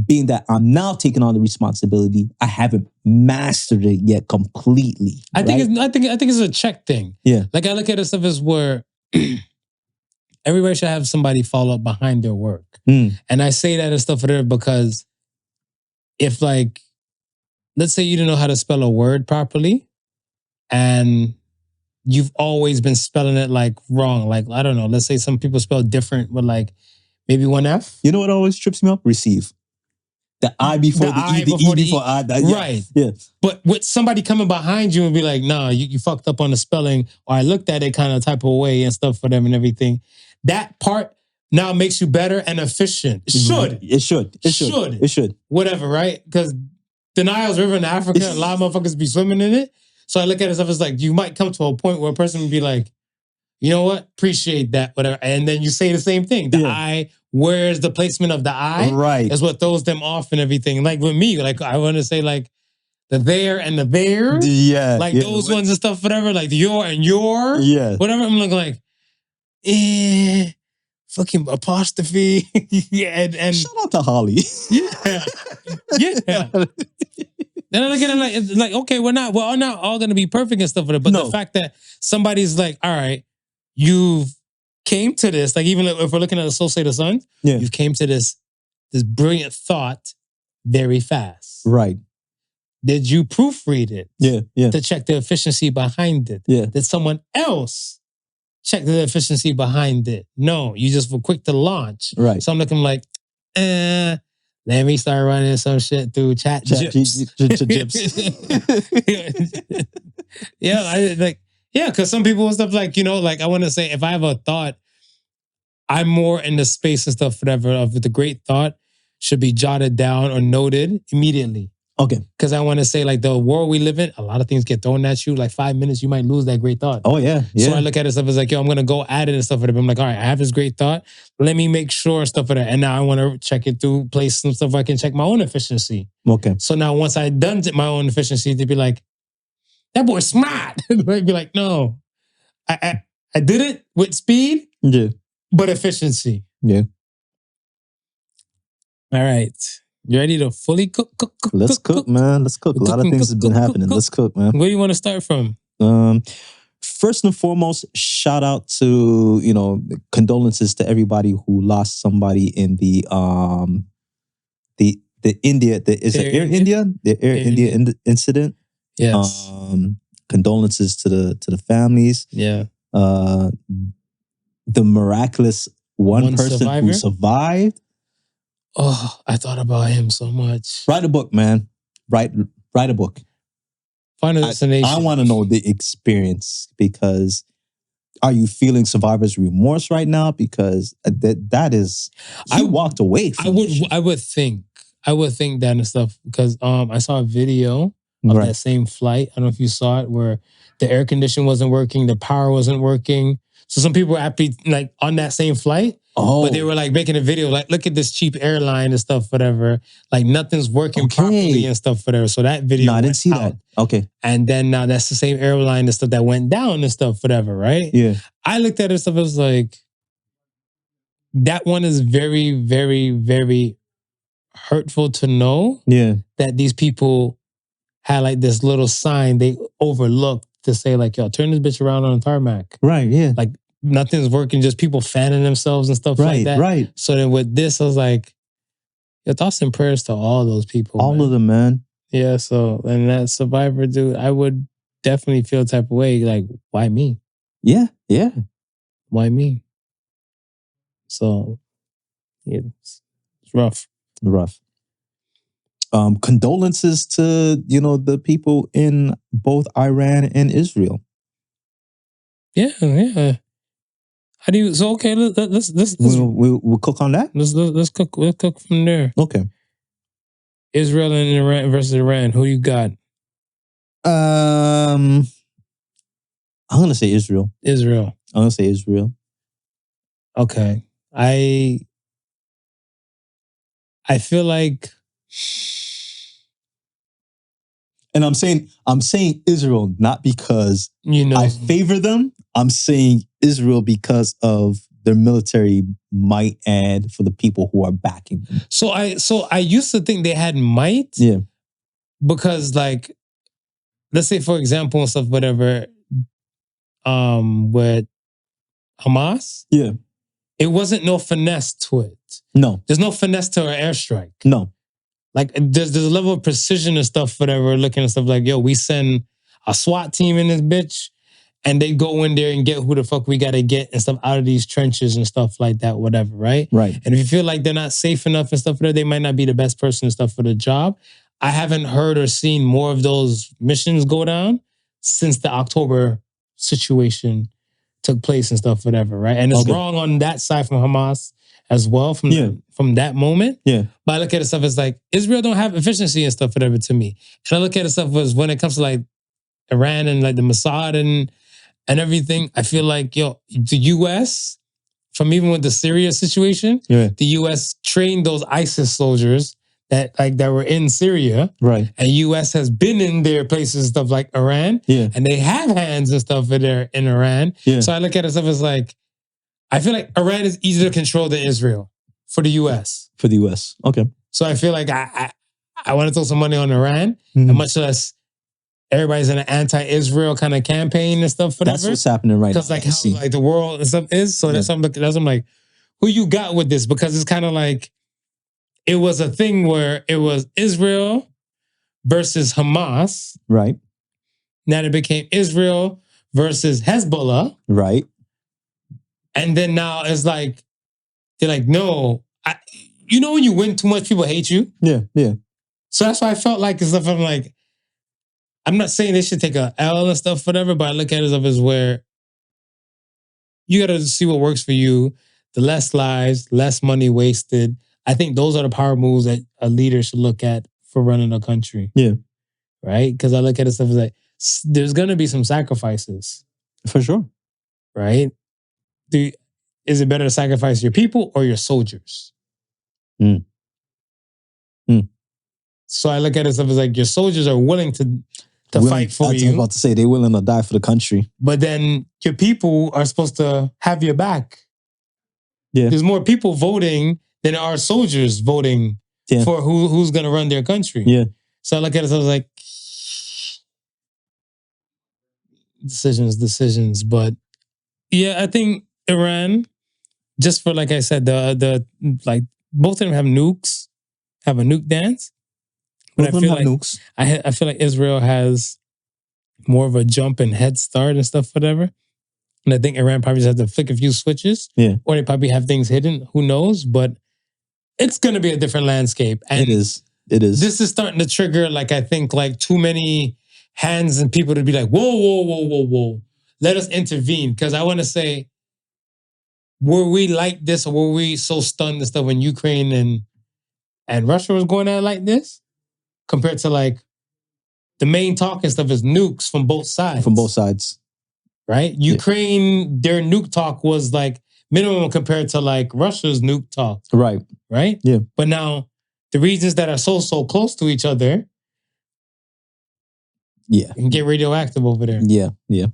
being that I'm now taking on the responsibility, I haven't mastered it yet completely. I think it's a check thing. Yeah. Like I look at it stuff as where everybody should have somebody follow up behind their work. And I say that and stuff for there because if like, let's say you didn't know how to spell a word properly and you've always been spelling it like wrong. Like, I don't know, let's say some people spell different with like maybe one F. You know what always trips me up? Receive. The I before the E, the E before I. Right. Yeah. But with somebody coming behind you and be like, nah, you fucked up on the spelling, or I looked at it kind of type of way and stuff for them and everything. That part now makes you better and efficient. It should. It should. It should. It should. Whatever, right? Because the Nile's River in Africa, a lot of motherfuckers be swimming in it. So I look at it stuff as like, you might come to a point where a person would be like, you know what? Appreciate that, whatever. And then you say the same thing. The I, where's the placement of the I? Right. Is what throws them off and everything. Like with me, like I want to say like the there and the there. Yeah. Like those ones and stuff, whatever. Like the your and your. Yeah. Whatever. I'm looking like, fucking apostrophe. and shout out to Holly. Yeah. Yeah. Then I look at it it's like, okay, we're not all gonna be perfect and stuff, but the fact that somebody's like, all right, you've came to this, like even if we're looking at Associated Sons, you've came to this brilliant thought very fast. Right. Did you proofread it? Yeah. To check the efficiency behind it? Yeah. Did someone else check the efficiency behind it? No, you just were quick to launch. Right. So I'm looking like, let me start running some shit through chat gyps. Yeah, because some people and stuff like, like I want to say if I have a thought, I'm more in the space and stuff, whatever, of the great thought should be jotted down or noted immediately. Okay. Because I want to say like the world we live in, a lot of things get thrown at you. Like 5 minutes, you might lose that great thought. Oh, yeah. So I look at it stuff as like, yo, I'm going to go at it and stuff. I'm like, all right, I have this great thought. Let me make sure stuff for that. And now I want to check it through, place some stuff I can check my own efficiency. Okay. So now once I've done my own efficiency, they'd be like, that boy's smart. They'd be like, no, I did it with speed, but efficiency. Yeah. All right. You ready to fully cook? Let's cook, man. Let's cook. A lot of things have been happening. Let's cook, man. Where do you want to start from? First and foremost, shout out to, condolences to everybody who lost somebody in the India, the Air India incident. Yes. Condolences to the families. Yeah. The miraculous one person survivor? who survived. Oh, I thought about him so much. Write a book, man. Write a book. Final Destination. I want to know the experience, because are you feeling survivor's remorse right now? Because that is, I walked away from I would think that and stuff, because I saw a video of that same flight. I don't know if you saw it, where the air conditioning wasn't working, the power wasn't working. So some people were happy, like on that same flight. Oh. But they were like making a video, like, look at this cheap airline and stuff, whatever. Like nothing's working properly and stuff, whatever. So that video. No, I didn't see that. Okay. And then now that's the same airline and stuff that went down and stuff, whatever, right? Yeah. I looked at it and stuff, I was like, that one is very, very, very hurtful to know. Yeah. That these people had like this little sign they overlooked to say like, yo, turn this bitch around on the tarmac. Right, yeah. Like nothing's working, just people fanning themselves and stuff like that. Right. So then with this, I was like, your thoughts and prayers to all those people. All of them, man. Yeah, so, and that survivor dude, I would definitely feel the type of way, like, why me? Yeah. Why me? So, yeah, it's rough. Condolences to, the people in both Iran and Israel. Yeah. How do you? So okay, let's we'll cook on that. Let's cook. We'll cook from there. Okay. Israel and Iran versus Iran. Who you got? I'm gonna say Israel. I'm gonna say Israel. Okay. I feel like, and I'm saying Israel not because I favor them. I'm saying Israel because of their military might and for the people who are backing them. So I used to think they had might. Yeah. Because like, let's say for example and stuff, whatever, with Hamas, Yeah. it wasn't no finesse to it. No. There's no finesse to our airstrike. No. Like there's a level of precision and stuff, whatever, looking at stuff like, yo, we send a SWAT team in this bitch and they go in there and get who the fuck we gotta get and stuff out of these trenches and stuff like that, whatever, right? Right. And if you feel like they're not safe enough and stuff, they might not be the best person and stuff for the job. I haven't heard or seen more of those missions go down since the October situation took place and stuff, whatever, right? And it's wrong on that side from Hamas as well, from that moment. Yeah. But I look at it stuff as like, Israel don't have efficiency and stuff, whatever, to me. And I look at it stuff as when it comes to like Iran and like the Mossad and everything, I feel like, yo, the US, from even with the Syria situation, the US trained those ISIS soldiers that were in Syria. Right. And US has been in their places and stuff like Iran. Yeah. And they have hands and stuff in Iran. Yeah. So I look at it stuff as like, I feel like Iran is easier to control than Israel for the US. For the US. Okay. So I feel like I want to throw some money on Iran, and much less everybody's in an anti-Israel kind of campaign and stuff. Whatever. That's what's happening right now. Because like how like the world and stuff is. So that's what I'm like, who you got with this? Because it's kind of like it was a thing where it was Israel versus Hamas. Right. Now it became Israel versus Hezbollah. Right. And then now it's like they're like, no, you know when you win too much, people hate you. Yeah. Yeah. So that's why I felt like and stuff. I'm like, I'm not saying they should take a L and stuff, whatever, but I look at it as where you got to see what works for you. The less lives, less money wasted. I think those are the power moves that a leader should look at for running a country. Yeah. Right? Because I look at it stuff as like, there's going to be some sacrifices. For sure. Right? Is it better to sacrifice your people or your soldiers? So I look at it stuff as like your soldiers are willing to fight for you. I was about to say they're willing to die for the country. But then your people are supposed to have your back. Yeah. There's more people voting than there are soldiers voting for who's going to run their country. Yeah. So I look at it, so I was like, decisions. But yeah, I think Iran, just for, like I said, the like both of them have nukes, have a nuke dance. But both of them have nukes. I feel like Israel has more of a jump and head start and stuff, whatever. And I think Iran probably just has to flick a few switches. Yeah. Or they probably have things hidden. Who knows? But it's going to be a different landscape. And it is. This is starting to trigger, like, I think, like too many hands and people to be like, whoa. Let us intervene. Because I want to say, were we like this or were we so stunned and stuff when Ukraine and Russia was going at it like this? Compared to like the main talk and stuff is nukes from both sides. From both sides. Right? Ukraine, their nuke talk was like minimum compared to like Russia's nuke talk. Right. Right? Yeah. But now the regions that are so close to each other can get radioactive over there. Yeah. Yeah.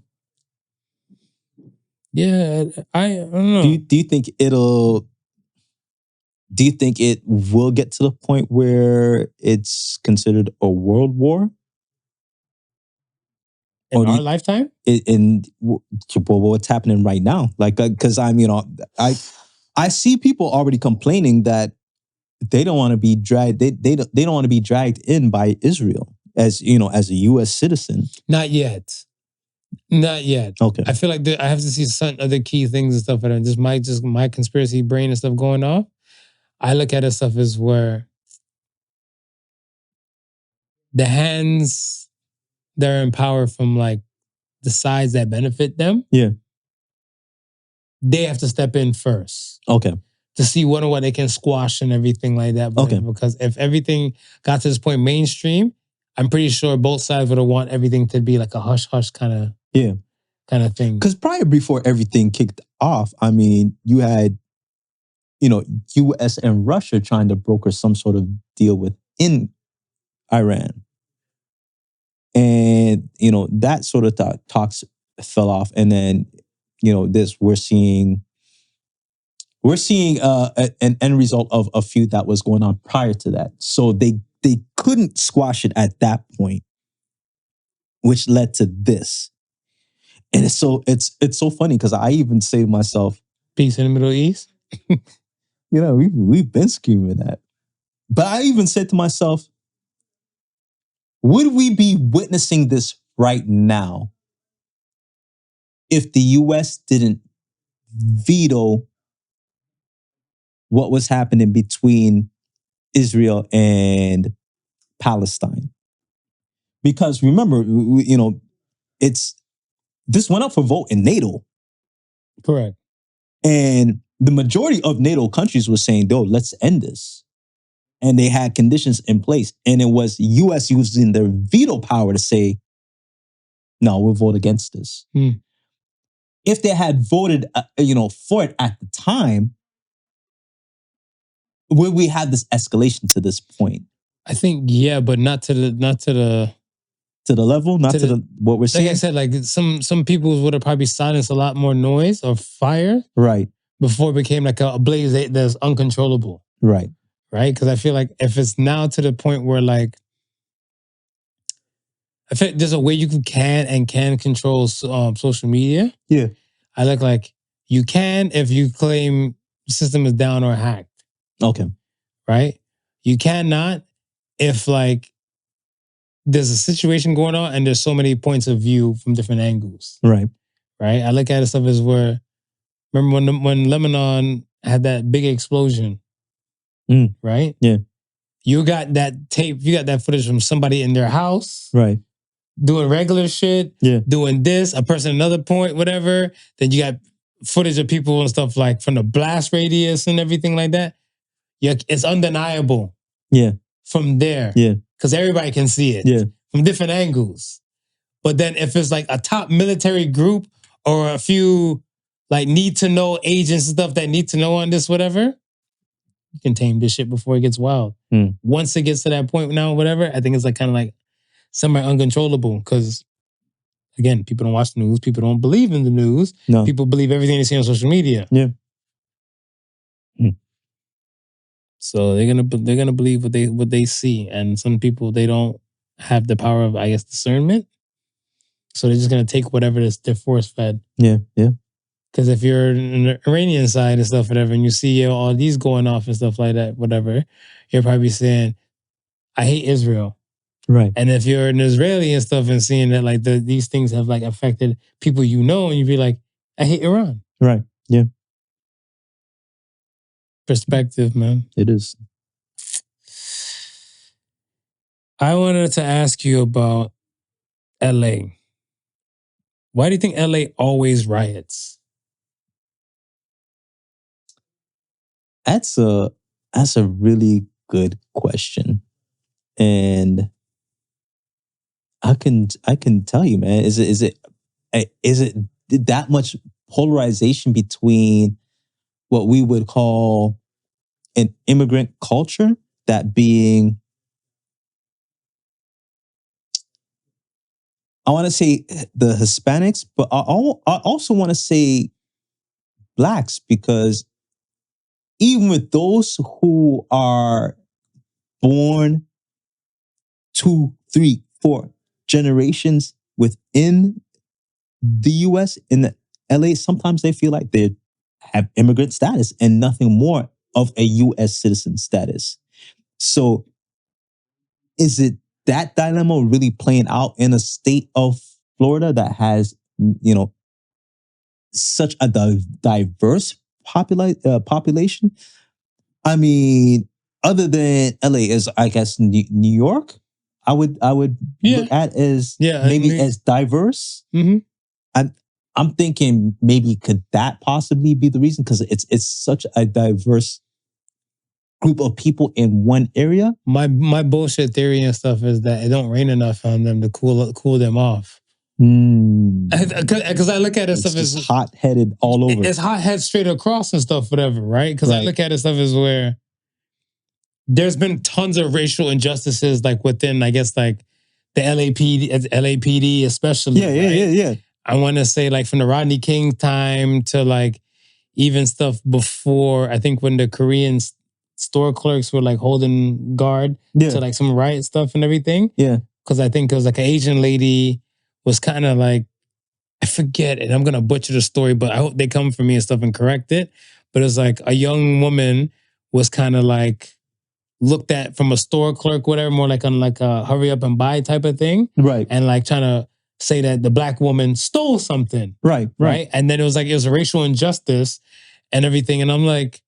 Yeah. I don't know. Do you think it will get to the point where it's considered a world war? In our lifetime? What's happening right now? Like, because I see people already complaining that they don't want to be dragged. They don't want to be dragged in by Israel as as a U.S. citizen. Not yet. Okay. I feel like I have to see some other key things and stuff. And just my conspiracy brain and stuff going off. I look at it stuff as where the hands that are in power from like the sides that benefit them. Yeah. They have to step in first. Okay. To see what and what they can squash and everything like that. Okay. Because if everything got to this point mainstream, I'm pretty sure both sides would have want everything to be like a hush-hush kind of thing. Because prior, before everything kicked off, I mean, you had, U.S. and Russia trying to broker some sort of deal within Iran. And, that sort of talks fell off. And then, we're seeing we're seeing an end result of a feud that was going on prior to that. So they couldn't squash it at that point, which led to this. And it's so funny because I even say to myself, peace in the Middle East. We've been screaming that. But I even said to myself, would we be witnessing this right now if the US didn't veto what was happening between Israel and Palestine? Because remember, this went up for vote in NATO. Correct. And the majority of NATO countries were saying, let's end this. And they had conditions in place. And it was US using their veto power to say, no, we'll vote against this. If they had voted, for it at the time, would we have this escalation to this point? I think, yeah, but not to the level, not to what we're saying. Like I said, like some people would have probably silenced a lot more noise or fire, right, before it became like a blaze that's uncontrollable, right. Because I feel like if it's now to the point where like, I feel like there's a way you can control social media. Yeah, I look like you can if you claim the system is down or hacked. Okay, right? You cannot if like there's a situation going on and there's so many points of view from different angles. Right. I look at it stuff as where, remember when Lebanon had that big explosion, right? Yeah. You got that tape, you got that footage from somebody in their house, right, doing regular shit, doing this, a person another point, whatever. Then you got footage of people and stuff like from the blast radius and everything like that. Yeah, it's undeniable. Yeah. From there. Yeah. Because everybody can see it. Yeah. From different angles. But then if it's like a top military group or a few like need to know agents and stuff that need to know on this, whatever, you can tame this shit before it gets wild. Once it gets to that point now, whatever, I think it's like kind of like semi uncontrollable because again, people don't watch the news, people don't believe in the news. No. People believe everything they see on social media. Yeah. So they're gonna believe what they see, and some people they don't have the power of, I guess, discernment. So they're just gonna take whatever they're force fed. Yeah, yeah. Because if you're in the Iranian side and stuff, whatever, and you see all these going off and stuff like that, whatever, you're probably saying, "I hate Israel." Right. And if you're an Israeli and stuff and seeing that like these things have like affected people you know, and you'd be like, "I hate Iran." Right. Yeah. Perspective, man. It is. I wanted to ask you about LA. Why do you think LA always riots? That's a really good question. And I can tell you, man, is it that much polarization between what we would call an immigrant culture, that being, I want to say the Hispanics, but I also want to say Blacks, because even with those who are born 2, 3, 4 generations within the US, in the LA, sometimes they feel like they have immigrant status and nothing more of a US citizen status. So is it that dilemma really playing out in a state of Florida that has, such a diverse population? I mean, other than LA, is, I guess, New York, I would look at as maybe as diverse. Mm-hmm. I'm thinking maybe could that possibly be the reason, because it's such a diverse group of people in one area. My bullshit theory and stuff is that it don't rain enough on them to cool them off. Because I look at it stuff as hot-headed all over. It's hot-head straight across and stuff, whatever, right? Because I look at it stuff as where there's been tons of racial injustices, like within, I guess, like the LAPD especially. Yeah. I want to say like from the Rodney King time to like even stuff before, I think when the Korean store clerks were like holding guard to like some riot stuff and everything. Yeah. Because I think it was like an Asian lady was kind of like, I forget it. I'm going to butcher the story, but I hope they come for me and stuff and correct it. But it's like a young woman was kind of like looked at from a store clerk, whatever, more like on like a hurry up and buy type of thing. Right. And like trying to say that the black woman stole something. Right. And then it was a racial injustice and everything. And I'm like,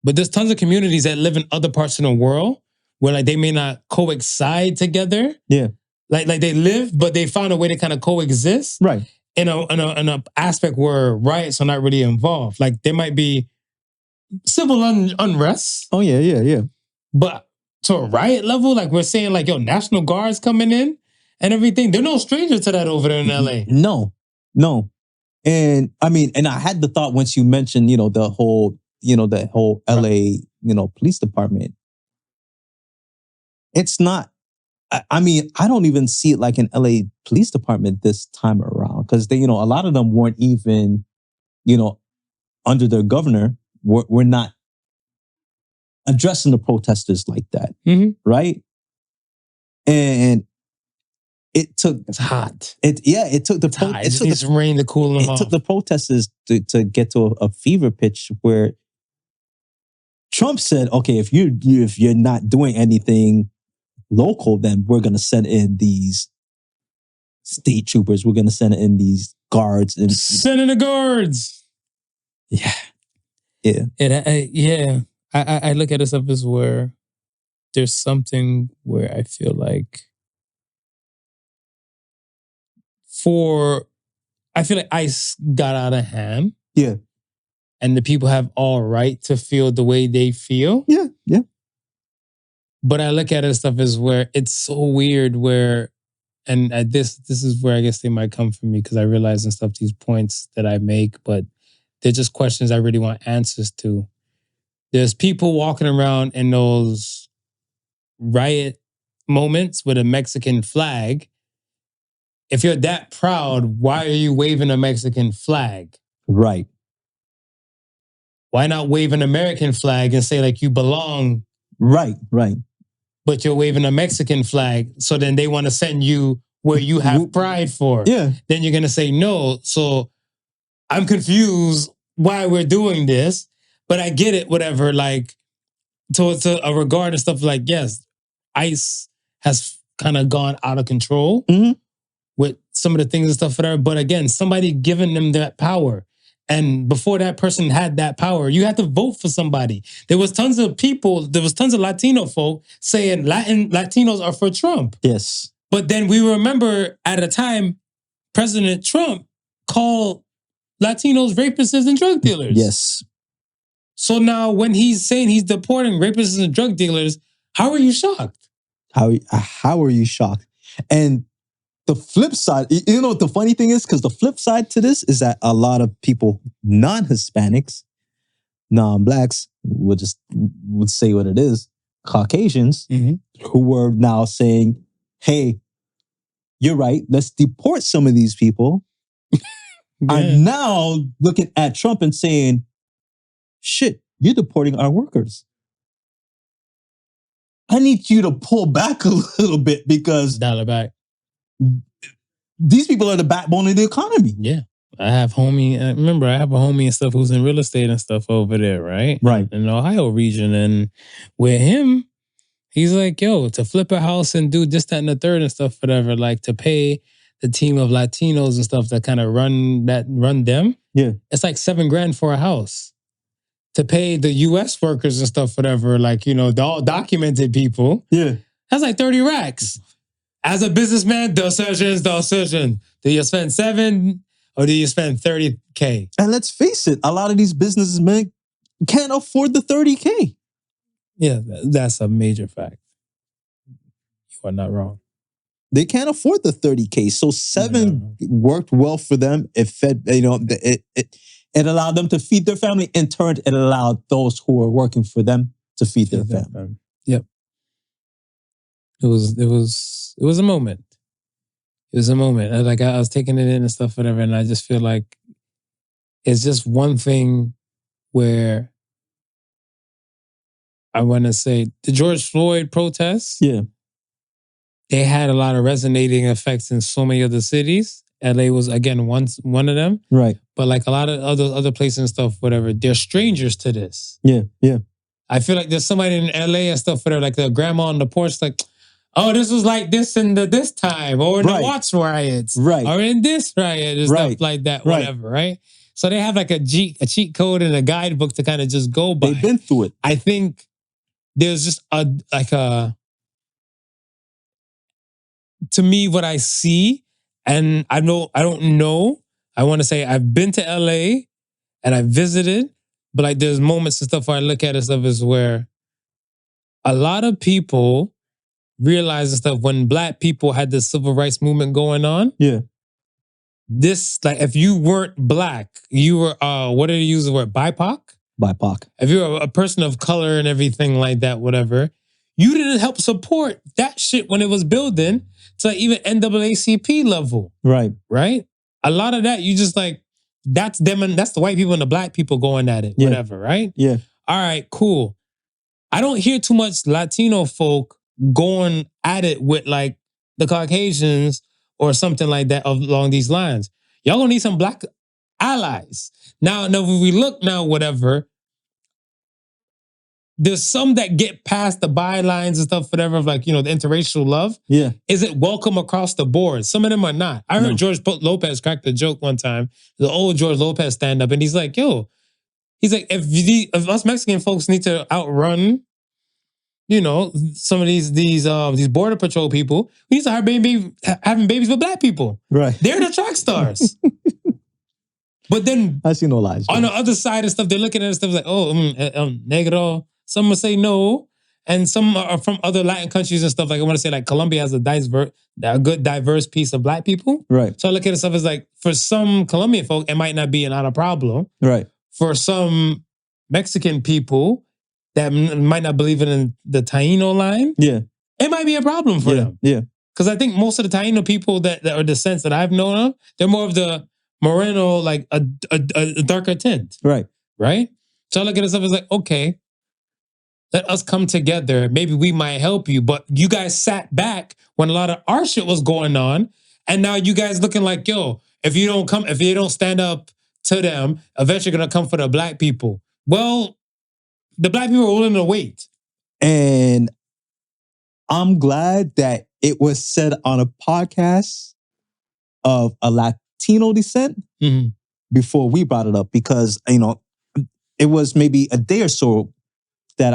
but there's tons of communities that live in other parts of the world where like they may not coexist together. Yeah. Like they live, but they found a way to kind of coexist. Right. In a aspect where riots are not really involved. Like there might be civil unrest. Oh yeah. But to a riot level, like we're saying, like, yo, National Guard's coming in and everything. They're no stranger to that over there in LA. No. And I mean, and I had the thought once you mentioned, the whole LA, police department. It's not, I mean, I don't even see it like an LA police department this time around because they, a lot of them weren't even, under their governor, were not addressing the protesters like that, right? And it took. It's hot. It took the. It took some rain to cool them off. It took the protesters to get to a fever pitch where Trump said, "Okay, if you're not doing anything local, then we're going to send in these state troopers. We're going to send in these guards and send in the guards." Yeah. I look at this up as where there's something where I feel like ICE got out of hand. Yeah. And the people have all right to feel the way they feel. Yeah. But I look at it stuff as where it's so weird where, and this is where I guess they might come from me because I realize and stuff these points that I make, but they're just questions I really want answers to. There's people walking around in those riot moments with a Mexican flag. If you're that proud, why are you waving a Mexican flag? Right. Why not wave an American flag and say like you belong? Right. But you're waving a Mexican flag, so then they want to send you where you have pride for. Yeah. Then you're going to say no. So I'm confused why we're doing this, but I get it, whatever. Like, to a regard and stuff like, yes, ICE has kind of gone out of control with some of the things and stuff whatever. But again, somebody giving them that power. And before that person had that power, you had to vote for somebody. There was tons of Latino folk saying Latinos are for Trump. Yes. But then we remember at a time, President Trump called Latinos rapists and drug dealers. Yes. So now when he's saying he's deporting rapists and drug dealers, how are you shocked? How are you shocked? And the flip side, you know what the funny thing is? Because the flip side to this is that a lot of people, non-Hispanics, non-blacks, would say what it is, Caucasians, who were now saying, hey, you're right, let's deport some of these people. Are now looking at Trump and saying, shit, you're deporting our workers. I need you to pull back a little bit because dial it back. These people are the backbone of the economy. Yeah. I have a homie and stuff who's in real estate and stuff over there, right? Right. In the Ohio region. And with him, he's like, yo, to flip a house and do this, that, and the third and stuff, whatever, like to pay the team of Latinos and stuff that kind of run them. Yeah. It's like $7,000 for a house. To pay the US workers and stuff, whatever, like, the all documented people. Yeah. That's like 30 racks. As a businessman, decision. Do you spend 7 or do you spend 30K? And let's face it, a lot of these businessmen can't afford the 30K. Yeah, that's a major fact. You are not wrong. They can't afford the 30K. So 7 worked well for them. It fed, it allowed them to feed their family. In turn, it allowed those who were working for them to feed their family. Yep. It was a moment. It was a moment. Like I was taking it in and stuff, whatever, and I just feel like it's just one thing where I want to say the George Floyd protests. Yeah. They had a lot of resonating effects in so many other cities. LA was again one of them. Right. But like a lot of other places and stuff, whatever, they're strangers to this. Yeah. Yeah. I feel like there's somebody in LA and stuff, whatever, like the grandma on the porch, like, oh, this was like this in this time, or in the Watts riots, or in this riot and stuff like that, whatever, right? So they have like a cheat code and a guidebook to kind of just go by. They've been through it. I think there's just to me, what I see, and I don't know. I want to say I've been to LA and I visited, but like there's moments and stuff where I look at it stuff is where a lot of people realize and stuff when Black people had the civil rights movement going on. Yeah. This, like, if you weren't Black, you were what did they use the word? BIPOC? BIPOC. If you were a person of color and everything like that, whatever, you didn't help support that shit when it was building to even NAACP level. Right. Right? A lot of that, you just like, that's them and that's the white people and the Black people going at it, whatever, right? Yeah. All right, cool. I don't hear too much Latino folk going at it with like the Caucasians or something like that along these lines. Y'all gonna need some Black allies. Now when we look now, whatever, there's some that get past the bylines and stuff, whatever, of like, the interracial love. Yeah. Is it welcome across the board? Some of them are not. I heard George Lopez crack the joke one time, the old George Lopez stand up, and he's like, if us Mexican folks need to outrun, some of these border patrol people, we need to start having babies with Black people. Right. They're the track stars. But then I see no lies. On the other side of stuff, they're looking at stuff like, negro. Some will say no, and some are from other Latin countries and stuff. Like I want to say, like Colombia has a good diverse piece of Black people. Right. So I look at stuff as like, for some Colombian folk, it might not be not a problem. Right. For some Mexican people that might not believe in the Taino line, it might be a problem for them. Yeah. Because I think most of the Taino people that are descents that I've known of, they're more of the Moreno, like a darker tint. Right. Right? So I look at this stuff as like, okay, let us come together. Maybe we might help you. But you guys sat back when a lot of our shit was going on. And now you guys looking like, if you don't stand up to them, eventually gonna come for the Black people. Well, the Black people are willing to wait. And I'm glad that it was said on a podcast of a Latino descent before we brought it up, because, it was maybe a day or so that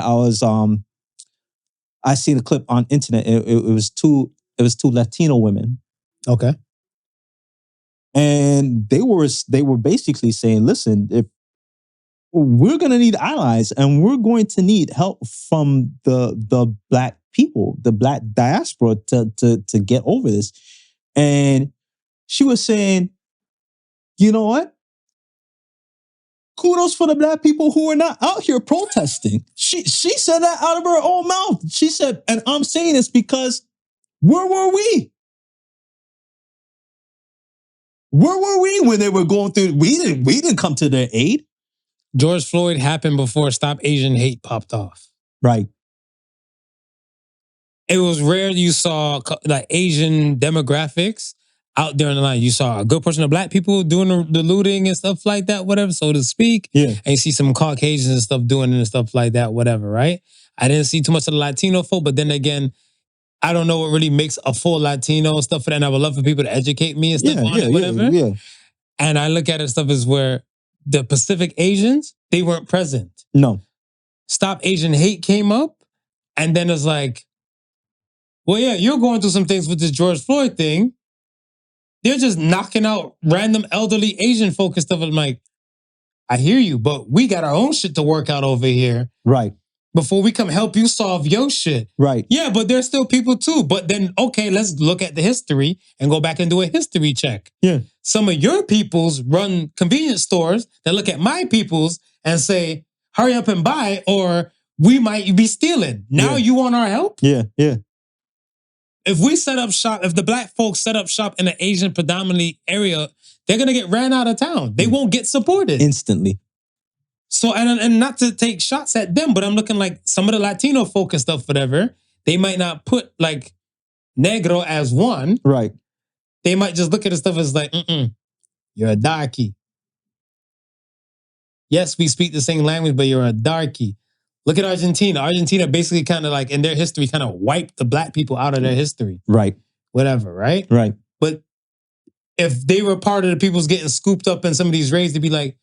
I seen a clip on internet. It was two Latino women. Okay. And they were basically saying, listen, if we're going to need allies and we're going to need help from the Black people, the Black diaspora to get over this. And she was saying, you know what? Kudos for the Black people who are not out here protesting. She said that out of her own mouth. She said, and I'm saying this because where were we? Where were we when they were going through? We didn't come to their aid. George Floyd happened before Stop Asian Hate popped off. Right. It was rare you saw like Asian demographics out there in the line. You saw a good portion of Black people doing the looting and stuff like that, whatever, so to speak. Yeah. And you see some Caucasians and stuff doing it and stuff like that, whatever, right? I didn't see too much of the Latino folk, but then again, I don't know what really makes a full Latino and stuff for that. And I would love for people to educate me and stuff on it, whatever. Yeah. And I look at it stuff as where the Pacific Asians, they weren't present. No. Stop Asian Hate came up, and then it's like, well, yeah, you're going through some things with this George Floyd thing. They're just knocking out random elderly Asian folk and stuff. I'm like, I hear you, but we got our own shit to work out over here. Right. Before we come help you solve your shit. Right. Yeah, but there's still people too. But then, okay, let's look at the history and go back and do a history check. Yeah. Some of your peoples run convenience stores that look at my peoples and say, hurry up and buy, or we might be stealing. Now you want our help? Yeah. If we set up shop, if the Black folks set up shop in an Asian predominantly area, they're going to get ran out of town. They won't get supported. Instantly. So, and not to take shots at them, but I'm looking like some of the Latino focused stuff, whatever, they might not put like negro as one. Right. They might just look at the stuff as like, you're a darkie. Yes, we speak the same language, but you're a darkie. Look at Argentina. Argentina basically kind of like in their history kind of wiped the black people out of their history. Right. Whatever, right? Right. But if they were part of the people's getting scooped up in some of these raids, they'd be like,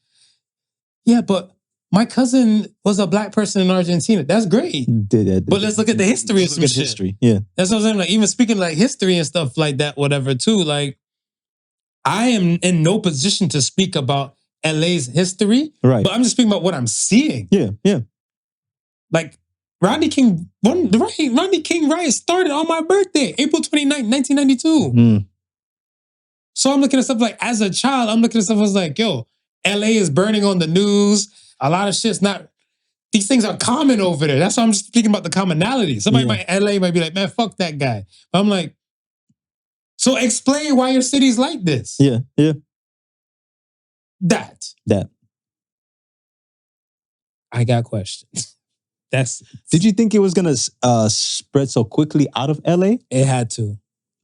yeah, but my cousin was a black person in Argentina. That's great. But let's look at the history of some shit. History. Yeah. That's what I'm saying. Like, even speaking like history and stuff like that, whatever, too. Like, I am in no position to speak about LA's history. Right. But I'm just speaking about what I'm seeing. Yeah. Yeah. Like, Rodney King riot started on my birthday, April 29th, 1992. Mm. So I'm looking at stuff like, as a child, I'm looking at stuff as like, yo, LA is burning on the news. A lot of shit's not, these things are common over there. That's why I'm just speaking about the commonality. Somebody LA might be like, man, fuck that guy. But I'm like, so explain why your city's like this. Yeah. Yeah. That. I got questions. Did you think it was going to spread so quickly out of LA? It had to.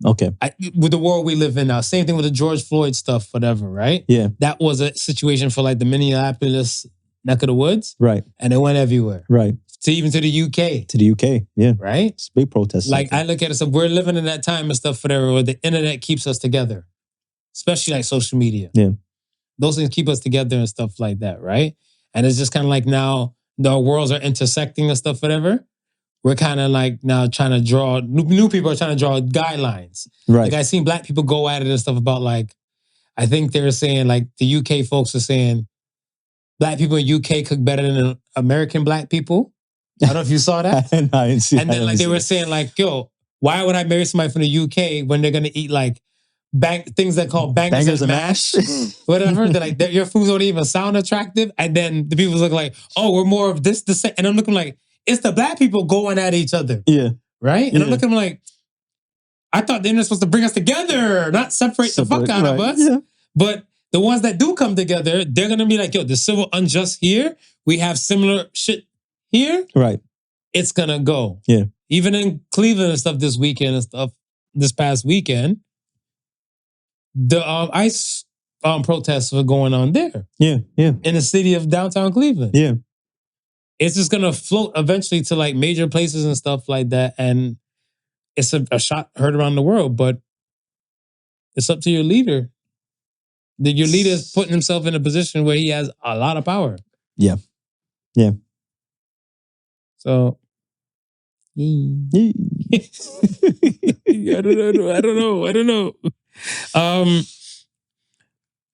Okay. With the world we live in now, same thing with the George Floyd stuff, whatever, right? Yeah. That was a situation for like the Minneapolis neck of the woods. Right. And it went everywhere. Right. Even to the UK. To the UK, yeah. Right? It's a big protest. Like, I look at it, so we're living in that time and stuff, whatever, where the internet keeps us together. Especially like social media. Yeah. Those things keep us together and stuff like that, right? And it's just kind of like now, the worlds are intersecting and stuff, whatever. We're kind of like now trying to draw, new people are trying to draw guidelines. Right. Like, I seen black people go at it and stuff about like, I think they were saying like, the UK folks are saying, black people in UK cook better than American black people. I don't know if you saw that. I didn't see and then like they were saying like, yo, why would I marry somebody from the UK when they're gonna eat like things that call bangers and mash? Whatever. They're like, your foods don't even sound attractive. And then the people look like, oh, we're more of this, the same. And I'm looking like, it's the black people going at each other. Yeah. Right? And I'm looking like, I thought the internet's supposed to bring us together, not separate the fuck out of us. Yeah. But the ones that do come together, they're gonna be like, yo, the civil unjust here. We have similar shit here. Right. It's gonna go. Yeah. Even in Cleveland and stuff this weekend and stuff, this past weekend, the ICE protests were going on there. Yeah. Yeah. In the city of downtown Cleveland. Yeah. It's just gonna float eventually to like major places and stuff like that. And it's a shot heard around the world, but it's up to your leader. Your leader is putting himself in a position where he has a lot of power. Yeah. Yeah. So, I don't know.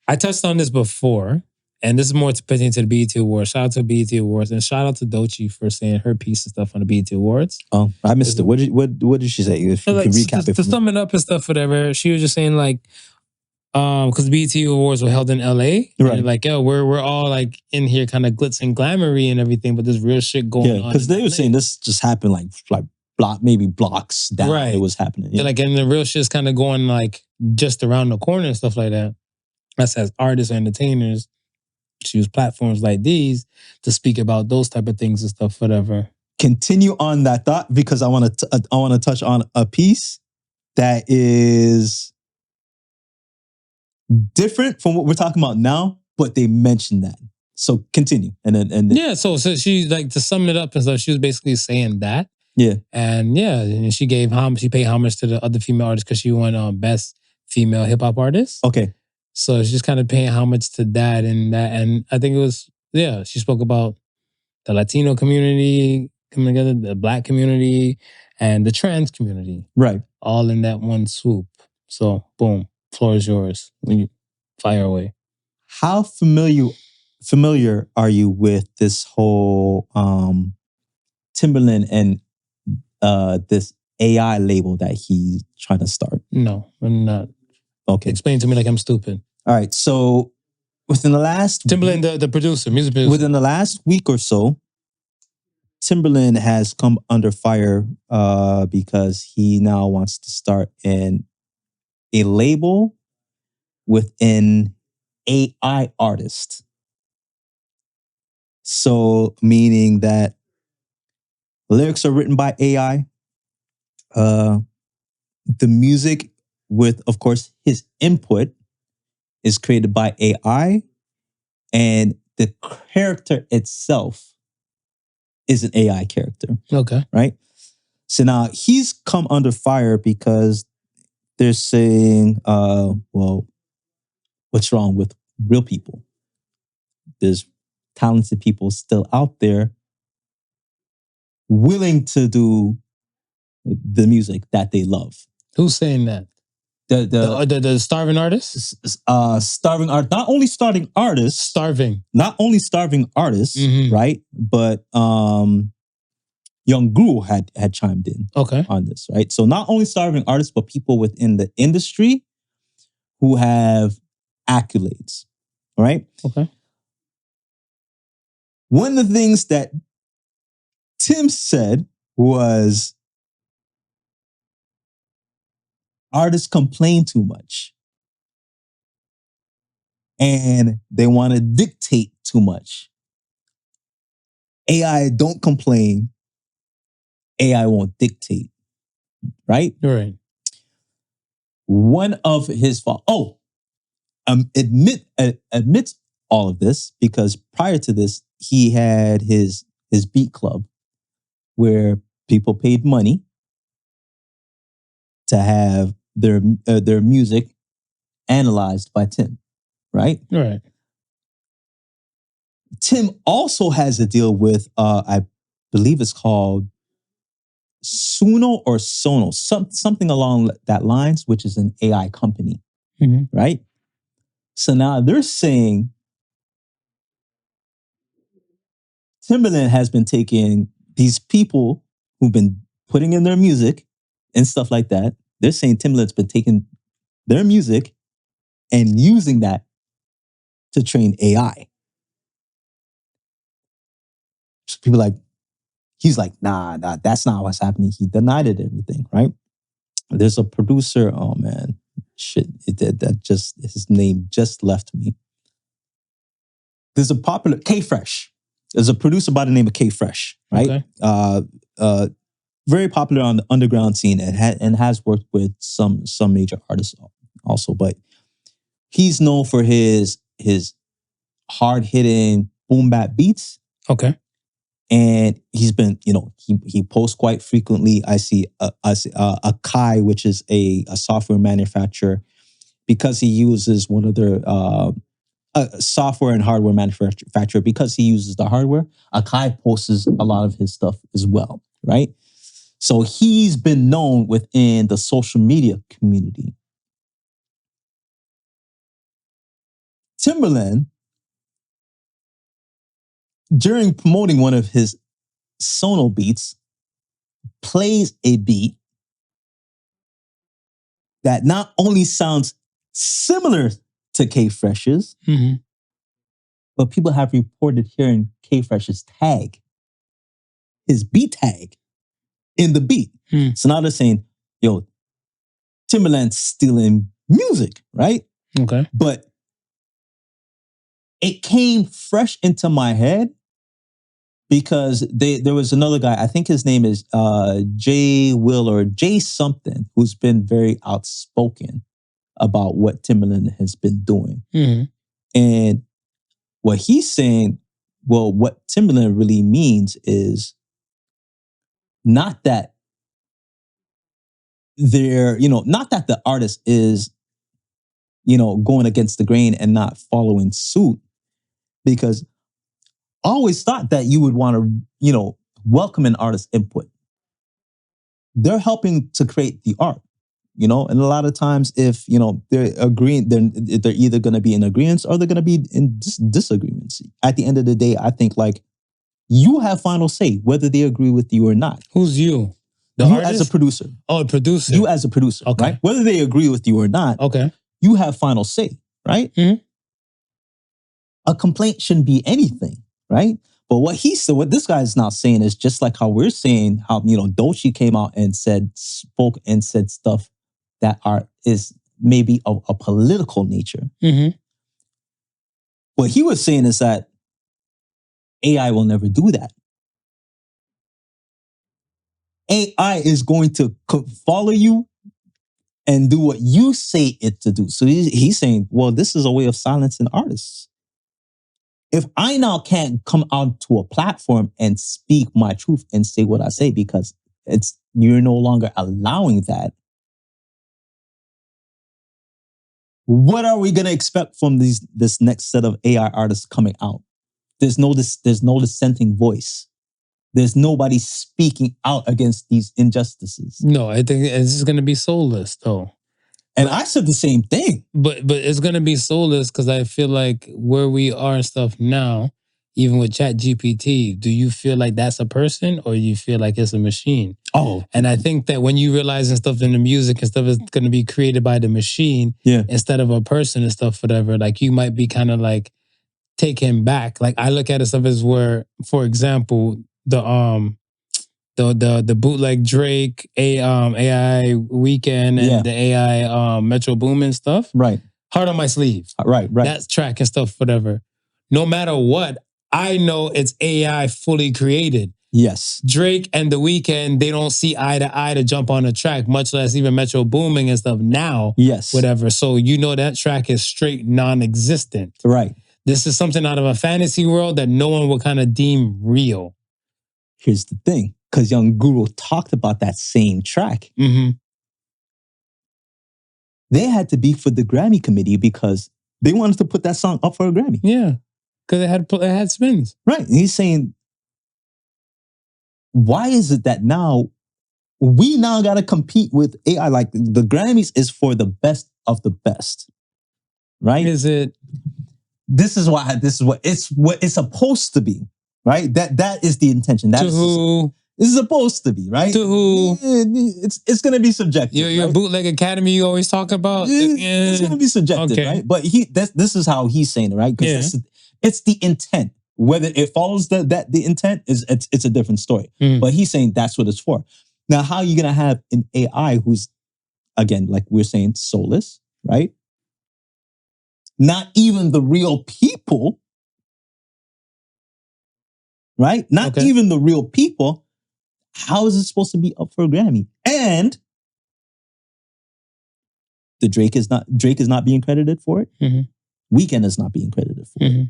I touched on this before, and this is more pertaining to the BET Awards. Shout out to BET Awards, and shout out to Doechii for saying her piece and stuff on the BET Awards. Oh, I missed it. What did she say? If you like, can recap it. To sum it up and stuff, whatever. She was just saying like, because BET Awards were held in LA, right? And like, yo, we're all like in here, kind of glitz and glamoury and everything, but there's real shit going on. Yeah, because they were saying this just happened like maybe blocks down. Right. It was happening. Yeah, like, and the real shit's kind of going like just around the corner and stuff like that. Us as artists or entertainers choose platforms like these to speak about those type of things and stuff, whatever. Continue on that thought, because I want to touch on a piece that is different from what we're talking about now, but they mentioned that. So continue, and then yeah. So she, like, to sum it up and stuff, she was basically saying that. Yeah, and she gave homage. She paid homage to the other female artists because she won best female hip hop artist. Okay. So she's just kind of paying homage to that, and I think it was, she spoke about the Latino community coming together, the Black community, and the trans community. Right. All in that one swoop. So boom, floor is yours. When you fire away. How familiar are you with this whole Timberland and this AI label that he's trying to start? No, I'm not. Okay. Explain to me like I'm stupid. All right. So within the last... Timberland, the producer, music producer. Within the last week or so, Timberland has come under fire because he now wants to start a label with an AI artist. So meaning that lyrics are written by AI. The music with, of course, his input is created by AI, and the character itself is an AI character. Okay. Right? So now he's come under fire because they're saying, well, what's wrong with real people? There's talented people still out there willing to do the music that they love. Who's saying that? The starving artists? Starving art, not only starving artists, not only starving artists, right? But Young Guru had chimed in on this, right? So not only starving artists, but people within the industry who have accolades, right? Okay. One of the things that Tim said was artists complain too much and they want to dictate too much. AI don't complain. AI won't dictate, right? Right. One of his fault. Admits all of this because prior to this, he had his beat club where people paid money to have their music analyzed by Tim, right? Right. Tim also has a deal with, I believe it's called Suno or Sono, something along that lines, which is an AI company, right? So now they're saying Timbaland has been taking these people who've been putting in their music and stuff like that. They're saying Timbaland's been taking their music and using that to train AI. So people like, he's like, nah, that's not what's happening. He denied it, everything, right? There's a producer, oh man, shit, his name just left me. There's a popular, K-Fresh. There's a producer by the name of K-Fresh, right? Okay. Very popular on the underground scene and has worked with some major artists also, but he's known for his hard-hitting boom bap beats. Okay. And he's been, he posts quite frequently. I see Akai, which is a software manufacturer, because he uses one of their software and hardware manufacturer, because he uses the hardware. Akai posts a lot of his stuff as well, right? So he's been known within the social media community. Timbaland, during promoting one of his Sono beats, plays a beat that not only sounds similar to K-Fresh's, but people have reported hearing K-Fresh's tag, his beat tag, in the beat. So now they're saying, yo, Timbaland's stealing music, right? Okay. But it came fresh into my head because there was another guy, I think his name is Jay Will or Jay something, who's been very outspoken about what Timbaland has been doing. And what he's saying, well, what Timbaland really means is not that not that the artist is, going against the grain and not following suit, because I always thought that you would want to, welcome an artist's input. They're helping to create the art, and a lot of times if, they're agreeing, they're either going to be in agreements or they're going to be in disagreements. At the end of the day, I think you have final say whether they agree with you or not. Who's you? The you artist? As a producer. Oh, a producer. You as a producer, okay. Right? Whether they agree with you or not, okay, you have final say, right? A complaint shouldn't be anything, right? But what this guy is now saying is just like how we're saying how, Doechii came out and spoke and said stuff that is maybe of a political nature. What he was saying is that AI will never do that. AI is going to follow you and do what you say it to do. So he's saying, well, this is a way of silencing artists. If I now can't come out to a platform and speak my truth and say what I say because you're no longer allowing that, what are we going to expect from this next set of AI artists coming out? There's no dissenting voice. There's nobody speaking out against these injustices. No, I think it's just going to be soulless, though. And I said the same thing. But it's going to be soulless because I feel like where we are and stuff now, even with ChatGPT, do you feel like that's a person or you feel like it's a machine? Oh. And I think that when you realize and stuff in the music and stuff is going to be created by the machine instead of a person and stuff, whatever, like you might be kind of like taken back. Like I look at it stuff as where, for example, the bootleg Drake AI Weekend and the AI Metro Boomin stuff. Right. Heart on my sleeve. Right. That track and stuff, whatever. No matter what, I know it's AI fully created. Yes. Drake and The Weeknd, they don't see eye to eye to jump on a track, much less even Metro Booming and stuff now. Yes. Whatever. So you know that track is straight non-existent. Right. This is something out of a fantasy world that no one will kind of deem real. Here's the thing. Because Young Guru talked about that same track. Mm-hmm. They had to beef with the Grammy committee because they wanted to put that song up for a Grammy. Yeah, because it had spins. Right. And he's saying, why is it that now we now got to compete with AI? Like the Grammys is for the best of the best, right? Is it? This is what it's supposed to be, right? That is the intention. That is who. This is supposed to be, right? To who? It's going to be subjective. Your right? bootleg academy you always talk about? It's going to be subjective, right? But this is how he's saying it, right? Because it's the intent. Whether it follows the intent it's a different story. But he's saying that's what it's for. Now, how are you going to have an AI who's, again, like we're saying, soulless, right? Not even the real people, right? Not even the real people. How is it supposed to be up for a Grammy? And Drake is not being credited for it. Mm-hmm. Weeknd is not being credited for it.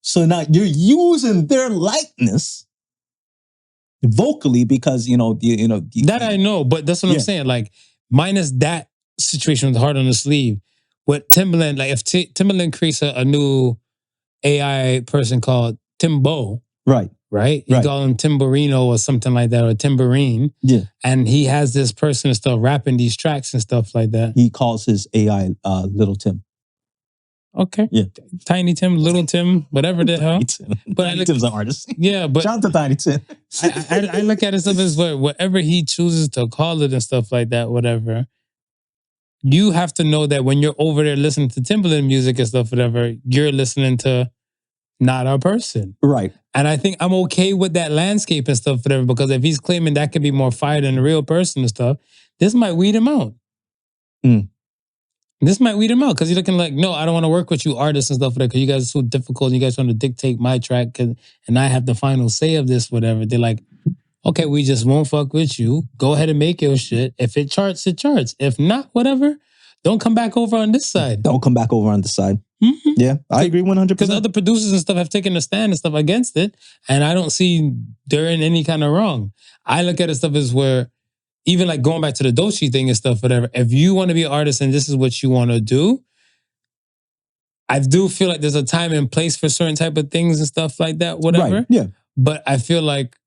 So now you're using their likeness vocally because that I know, but that's what I'm saying. Like minus that situation with the heart on the sleeve, what Timbaland, like if Timbaland creates a new AI person called Timbo, right? You call him Timborino or something like that, or Timborine. Yeah. And he has this person still rapping these tracks and stuff like that. He calls his AI Little Tim. Okay. Yeah. Tiny Tim, Little Tim, whatever the hell. But Tiny Tim's an artist. Yeah, but shout out to Tiny Tim. I look at it stuff as whatever he chooses to call it and stuff like that, whatever. You have to know that when you're over there listening to Timbaland music and stuff, whatever, you're listening to not a person. Right. And I think I'm okay with that landscape and stuff, whatever, because if he's claiming that could be more fire than a real person and stuff, this might weed him out. This might weed him out because he's looking like, no, I don't want to work with you artists and stuff like that because you guys are so difficult and you guys want to dictate my track and I have the final say of this, whatever. They're like, okay, we just won't fuck with you. Go ahead and make your shit. If it charts, it charts. If not, whatever, don't come back over on this side. Don't come back over on this side. Mm-hmm. Yeah, I agree 100%. Because other producers and stuff have taken a stand and stuff against it, and I don't see they're in any kind of wrong. I look at it stuff as where, even like going back to the Doechii thing and stuff, whatever, if you want to be an artist and this is what you want to do, I do feel like there's a time and place for certain type of things and stuff like that, whatever. Right, yeah. But I feel like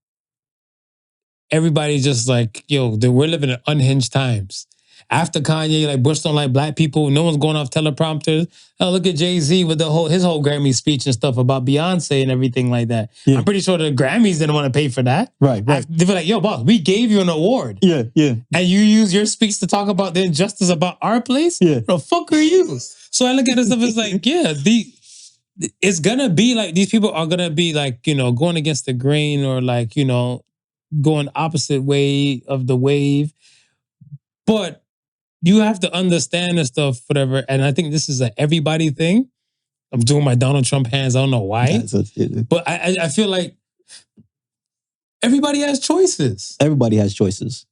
everybody's just like, yo, we're living in unhinged times. After Kanye, like Bush don't like black people. No one's going off teleprompters. Oh, look at Jay-Z with his whole Grammy speech and stuff about Beyonce and everything like that. Yeah. I'm pretty sure the Grammys didn't want to pay for that. Right. They were like, yo, boss, we gave you an award. Yeah. And you use your speech to talk about the injustice about our place? Yeah. The fuck are you? So I look at this stuff as like, yeah, it's gonna be like, these people are gonna be like, going against the grain or like, going opposite way of the wave. But you have to understand this stuff, whatever. And I think this is an everybody thing. I'm doing my Donald Trump hands. I don't know why. But I feel like everybody has choices. Everybody has choices.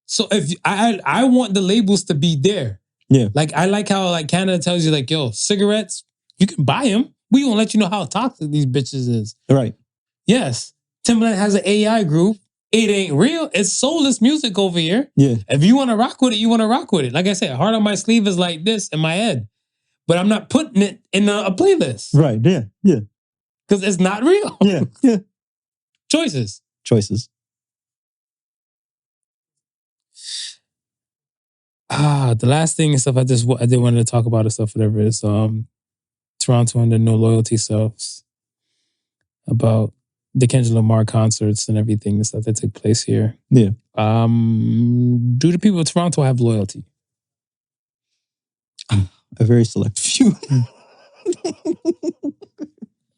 So if I want the labels to be there. Yeah. Like I like how like Canada tells you like, yo, cigarettes, you can buy them. We won't let you know how toxic these bitches is. Right. Yes. Timbaland has an AI group. It ain't real. It's soulless music over here. Yeah. If you want to rock with it, you want to rock with it. Like I said, Heart on My Sleeve is like this in my head. But I'm not putting it in a playlist. Right. Yeah. Yeah. Because it's not real. Yeah. Yeah. Choices. The last thing and stuff I did want to talk about and stuff, whatever is Toronto and the no loyalty selves about the Kendrick Lamar concerts and everything and stuff that took place here. Yeah. Do the people of Toronto have loyalty? A very select few.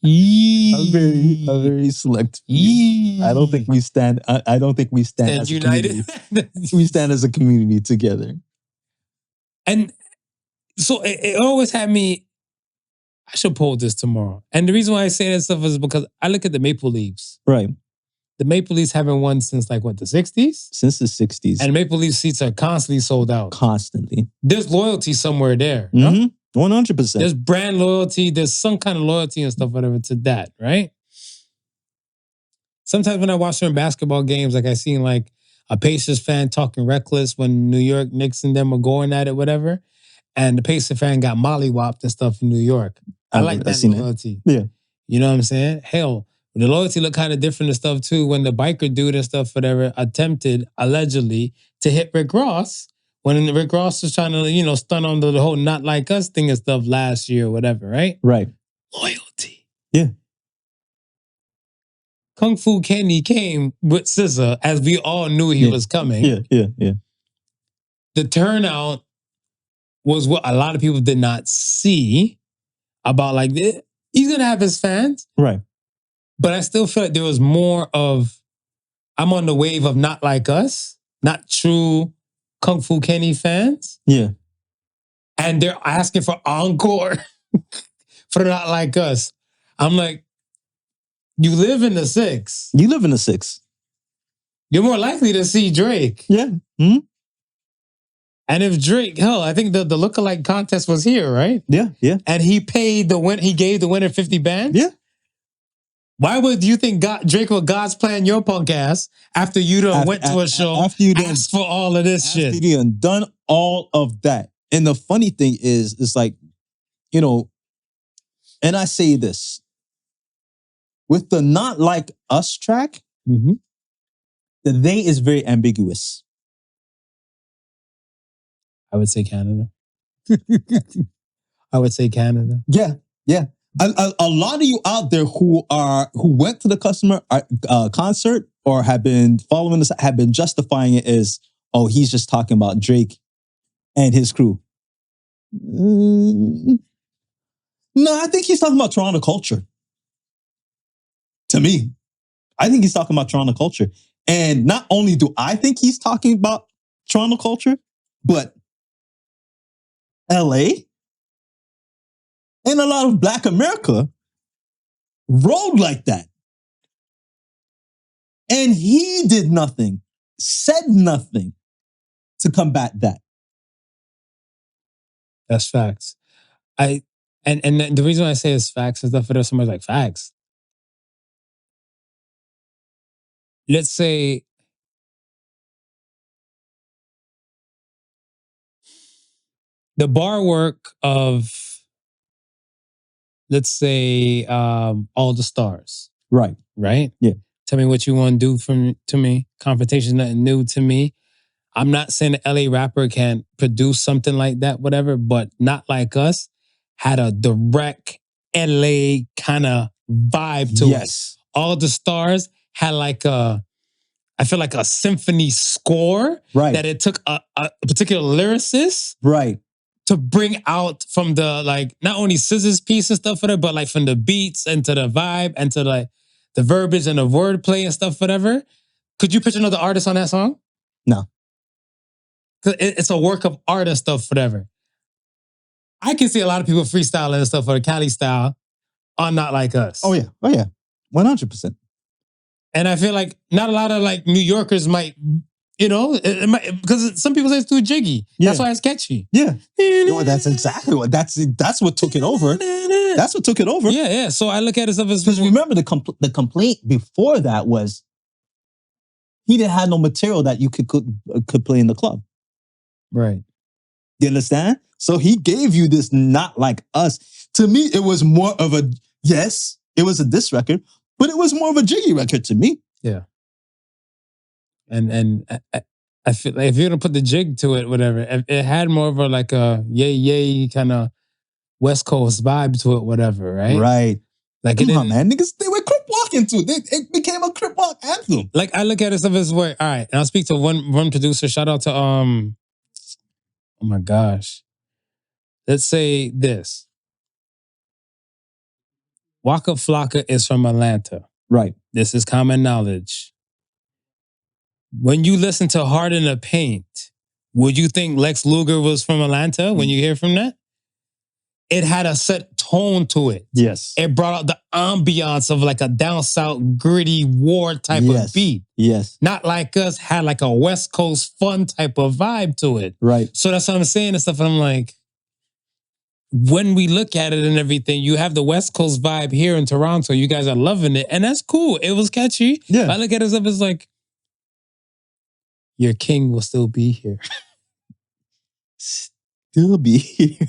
A very select few. I don't think we stand. I don't think we stand as united. We stand as a community together. And so it always had me. I should poll this tomorrow. And the reason why I say that stuff is because I look at the Maple Leafs. Right. The Maple Leafs haven't won since like what, the 60s? Since the 60s. And Maple Leaf seats are constantly sold out. Constantly. There's loyalty somewhere there. Mm-hmm. 100%. There's brand loyalty. There's some kind of loyalty and stuff, whatever, to that, right? Sometimes when I watch certain basketball games, like I seen like a Pacers fan talking reckless when New York Knicks and them were going at it, whatever. And the Pacers fan got mollywopped and stuff in New York. I like that loyalty. Yeah. You know what I'm saying? Hell, the loyalty looked kind of different and stuff too when the biker dude and stuff, whatever, attempted, allegedly, to hit Rick Ross when Rick Ross was trying to, stun on the whole not like us thing and stuff last year or whatever, right? Right. Loyalty. Yeah. Kung Fu Kenny came with SZA as we all knew he was coming. Yeah. The turnout was what a lot of people did not see about like, he's going to have his fans. Right. But I still feel like there was more of, I'm on the wave of not like us, not true Kung Fu Kenny fans. Yeah. And they're asking for encore for not like us. I'm like, you live in the 6. You live in the 6. You're more likely to see Drake. Yeah. Mm-hmm. And if Drake, hell, I think the lookalike contest was here, right? Yeah. And he paid he gave the winner 50 bands? Yeah. Why would you think Drake would God's plan your punk ass after you went to a show after you asked for all of this shit? After you done all of that. And the funny thing is, it's like, and I say this, with the Not Like Us track, the they is very ambiguous. I would say Canada. I would say Canada. Yeah. A lot of you out there who went to the customer concert or have been following this, have been justifying it as, oh, he's just talking about Drake and his crew. No, I think he's talking about Toronto culture. To me, I think he's talking about Toronto culture. And not only do I think he's talking about Toronto culture, but LA and a lot of Black America rolled like that. And he did nothing, said nothing to combat that. That's facts. And the reason why I say it's facts is that for somebody's like facts. Let's say the bar work of, let's say, All the Stars. Right. Yeah. Tell me what you want to do to me. Confrontation is nothing new to me. I'm not saying an LA rapper can produce something like that, whatever, but Not Like Us had a direct LA kind of vibe to it. All the Stars had I feel like a symphony score that it took a particular lyricist to bring out from the not only SZA's piece and stuff for it, but like from the beats and to the vibe and to the verbiage and the wordplay and stuff, whatever. Could you picture another artist on that song? No. It's a work of art and stuff, whatever. I can see a lot of people freestyling and stuff for the Cali style are not like us. Oh yeah, 100%. And I feel like not a lot of like New Yorkers might, it might, because some people say it's too jiggy. Yeah. That's why it's catchy. Yeah. No, that's exactly what that's what took it over. That's what took it over. Yeah. So I look at it as because remember the complaint before that was he didn't have no material that you could play in the club. Right. You understand? So he gave you this not like us. To me, it was more of a yes, it was a diss record, but it was more of a jiggy record to me. Yeah. And I feel like if you're gonna put the jig to it, whatever, it had more of a like a yay kind of West Coast vibe to it, whatever, right? Right. Like come on, man, niggas they were crip walking to it. It became a crip walk anthem. Like I look at it as way. All right, and I'll speak to one producer. Shout out to oh my gosh, let's say this. Waka Flocka is from Atlanta. Right. This is common knowledge. When you listen to Heart in the Paint, would you think Lex Luger was from Atlanta when you hear from that? It had a set tone to it. Yes. It brought out the ambiance of like a down south gritty war type of beat. Yes. Not like us, had like a West Coast fun type of vibe to it. Right. So that's what I'm saying and stuff. And I'm like, when we look at it and everything, you have the West Coast vibe here in Toronto. You guys are loving it. And that's cool. It was catchy. Yeah. I look at it as like, your king will still be here. Still be here.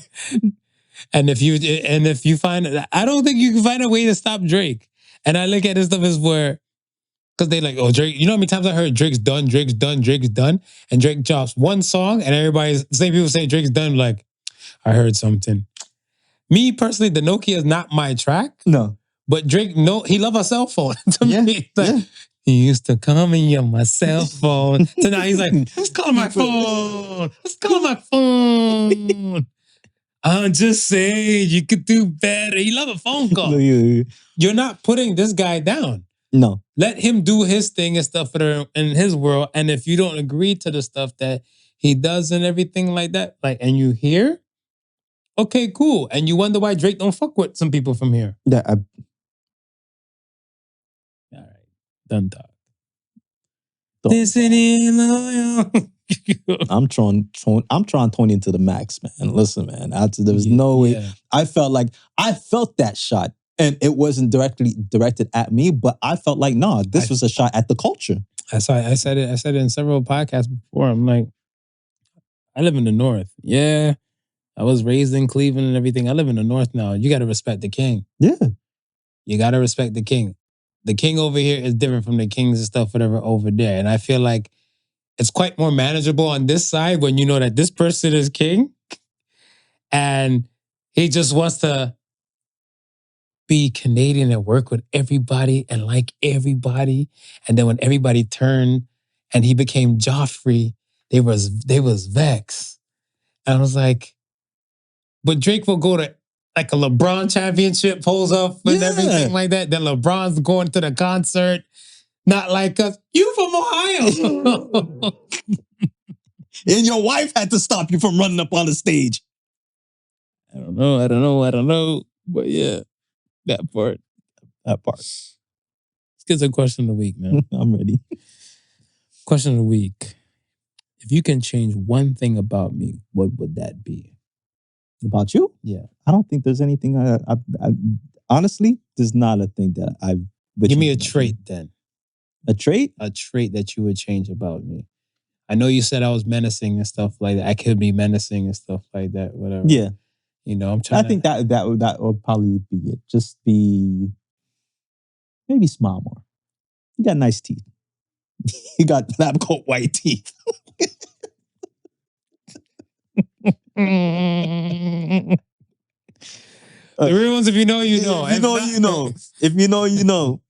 And if you find, I don't think you can find a way to stop Drake. And I look at this stuff as where, because they like, oh, Drake, you know how many times I heard Drake's done. And Drake drops one song and everybody's, same people say Drake's done, like, I heard something. Me personally, the Nokia is not my track. No. But Drake, he love a cell phone. To me, like, yeah. He used to call me on my cell phone. So now he's like, let's call my phone. Let's call my phone. I'm just saying you could do better. He love a phone call. No, yeah. You're not putting this guy down. No. Let him do his thing and stuff in his world. And if you don't agree to the stuff that he does and everything like that, like, and you hear, okay, cool. And you wonder why Drake don't fuck with some people from here. Yeah. All right. Done talk. This ain't loyal. I'm trying Tony into the max, man. Listen, man. There was no way. I felt that shot. And it wasn't directly directed at me, but I felt like, this was a shot at the culture. I said it in several podcasts before. I'm like, I live in the North. Yeah. I was raised in Cleveland and everything. I live in the North now. You got to respect the king. Yeah. You got to respect the king. The king over here is different from the kings and stuff, whatever, over there. And I feel like it's quite more manageable on this side when you know that this person is king and he just wants to be Canadian and work with everybody and like everybody. And then when everybody turned and he became Joffrey, they was vexed. And I was like, but Drake will go to like a LeBron championship, pulls up and everything like that. Then LeBron's going to the concert. Not like us. You from Ohio. And your wife had to stop you from running up on the stage. I don't know. But yeah, that part. Let's get to a question of the week, man. I'm ready. Question of the week. If you can change one thing about me, what would that be? About you? Yeah. I don't think there's anything I honestly, there's not a thing that I've... Give me a trait then. A trait? A trait that you would change about me. I know you said I was menacing and stuff like that. I could be menacing and stuff like that, whatever. Yeah. You know, I'm trying I think that would probably be it. Just be... Maybe smile more. You got nice teeth. You got lab coat white teeth. The real ones, if you know, you know. If you know, you know. If you know, you know.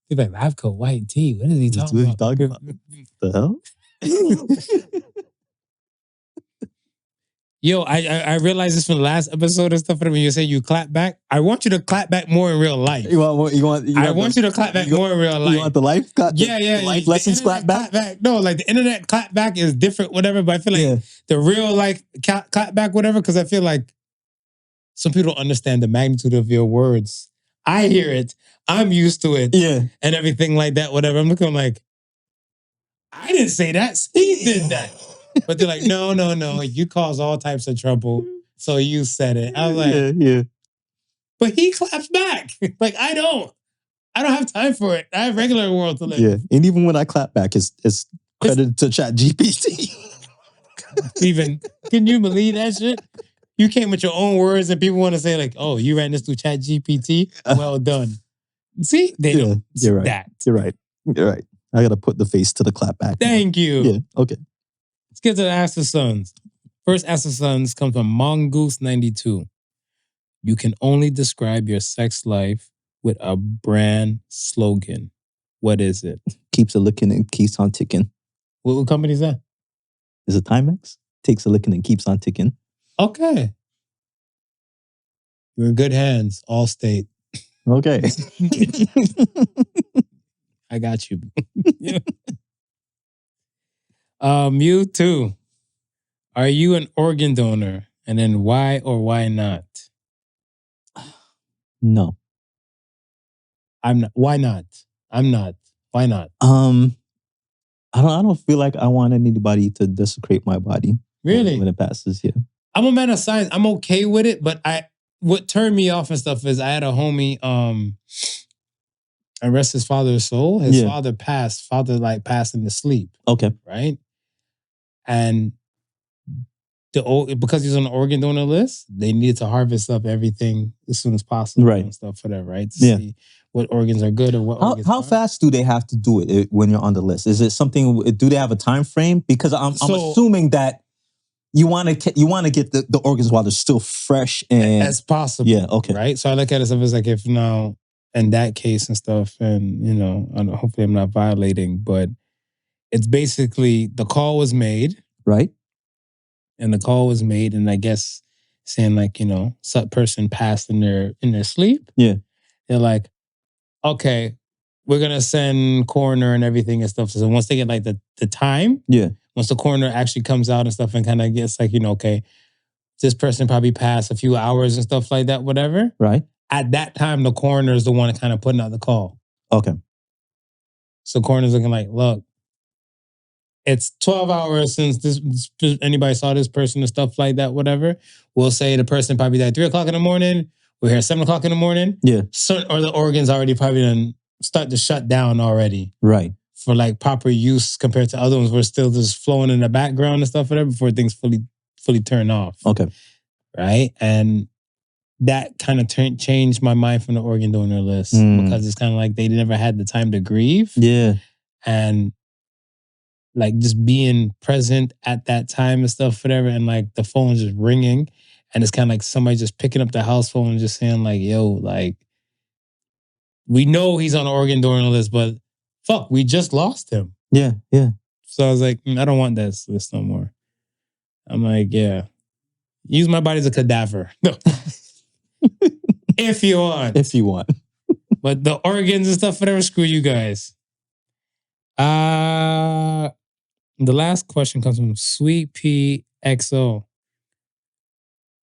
He's like, I've got white tea. What is he talking about? The hell? Yo, I realized this from the last episode and stuff. When you say you clap back, I want you to clap back more in real life. I want you to clap back more in real life. You want the life clap? Yeah. Life lessons clap back? No, like the internet clap back is different, whatever. But I feel like the real like clap back, whatever, because I feel like some people don't understand the magnitude of your words. I hear it. I'm used to it. Yeah. And everything like that, whatever. I'm looking like, I didn't say that. Steve did that. But they're like, no. You cause all types of trouble. So you said it. I was like, yeah. But he claps back. Like, I don't have time for it. I have regular world to live. Yeah. And even when I clap back, it's credited to ChatGPT. Even, can you believe that shit? You came with your own words and people want to say like, oh, you ran this through ChatGPT? Well done. See? They don't. You're right. That. You're right. You're right. I got to put the face to the clap back. Thank you. Yeah. Okay. Let's get to the Ask the Sons. First Ask the Sons comes from Mongoose92. You can only describe your sex life with a brand slogan. What is it? Keeps a licking and keeps on ticking. What company is that? Is it Timex? Takes a licking and keeps on ticking. Okay. You're in good hands, Allstate. Okay. I got you. Mewtwo. Are you an organ donor? And then why or why not? No. I'm not. Why not? I'm not. Why not? I don't feel like I want anybody to desecrate my body. Really? When it passes, yeah. I'm a man of science. I'm okay with it, but what turned me off and stuff is I had a homie, I rest his father's soul. His father passed in his sleep. Okay. Right? And because he's on the organ donor list, they needed to harvest up everything as soon as possible, right? And stuff for that, right? To see what organs are good or what. How fast do they have to do it when you're on the list? Is it something? Do they have a time frame? Because I'm assuming that you want to get the organs while they're still fresh and as possible. Yeah. Okay. Right. So I look at it as like if now in that case and stuff, and hopefully I'm not violating, but it's basically the call was made, right? And the call was made, and I guess saying like, some person passed in their sleep. Yeah. They're like, okay, we're gonna send coroner and everything and stuff. So once they get like the time, once the coroner actually comes out and stuff and kind of gets like, okay, this person probably passed a few hours and stuff like that, whatever. Right. At that time, the coroner is the one kind of putting out the call. Okay. So coroner's looking like, look, it's 12 hours since anybody saw this person and stuff like that, whatever. We'll say the person probably died 3 o'clock in the morning. We're here 7 o'clock in the morning. Yeah. Or the organs already probably done start to shut down already. Right. For like proper use compared to other ones, we're still just flowing in the background and stuff, whatever, before things fully turn off. Okay. Right. And that kind of changed my mind from the organ donor list because it's kind of like they never had the time to grieve. Yeah. And like just being present at that time and stuff, whatever. And like the phone just ringing and it's kind of like somebody just picking up the house phone and just saying like, yo, like, we know he's on the organ donor list, but fuck, we just lost him. Yeah. Yeah. So I was like, I don't want that list no more. I'm like, yeah, use my body as a cadaver. No. If you want. If you want. But the organs and stuff, whatever, screw you guys. The last question comes from Sweet P XO.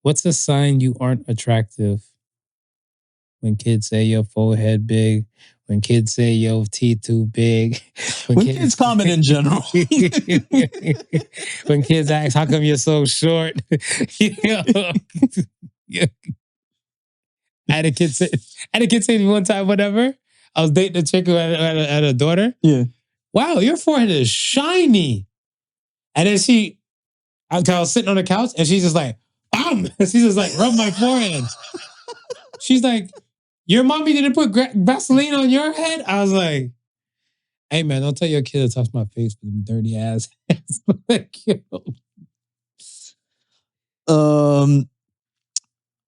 What's a sign you aren't attractive? When kids say your forehead big, when kids say your teeth too big. When kids comment in general. When kids ask, how come you're so short? I had a kid say to me one time, whatever. I was dating a chick who had a daughter. Yeah. Wow, your forehead is shiny. And then I was sitting on the couch and she's just like, bam! She's just like, rub my forehead. She's like, your mommy didn't put Vaseline on your head? I was like, hey man, don't tell your kid to touch my face with them dirty ass hands. Like, I'm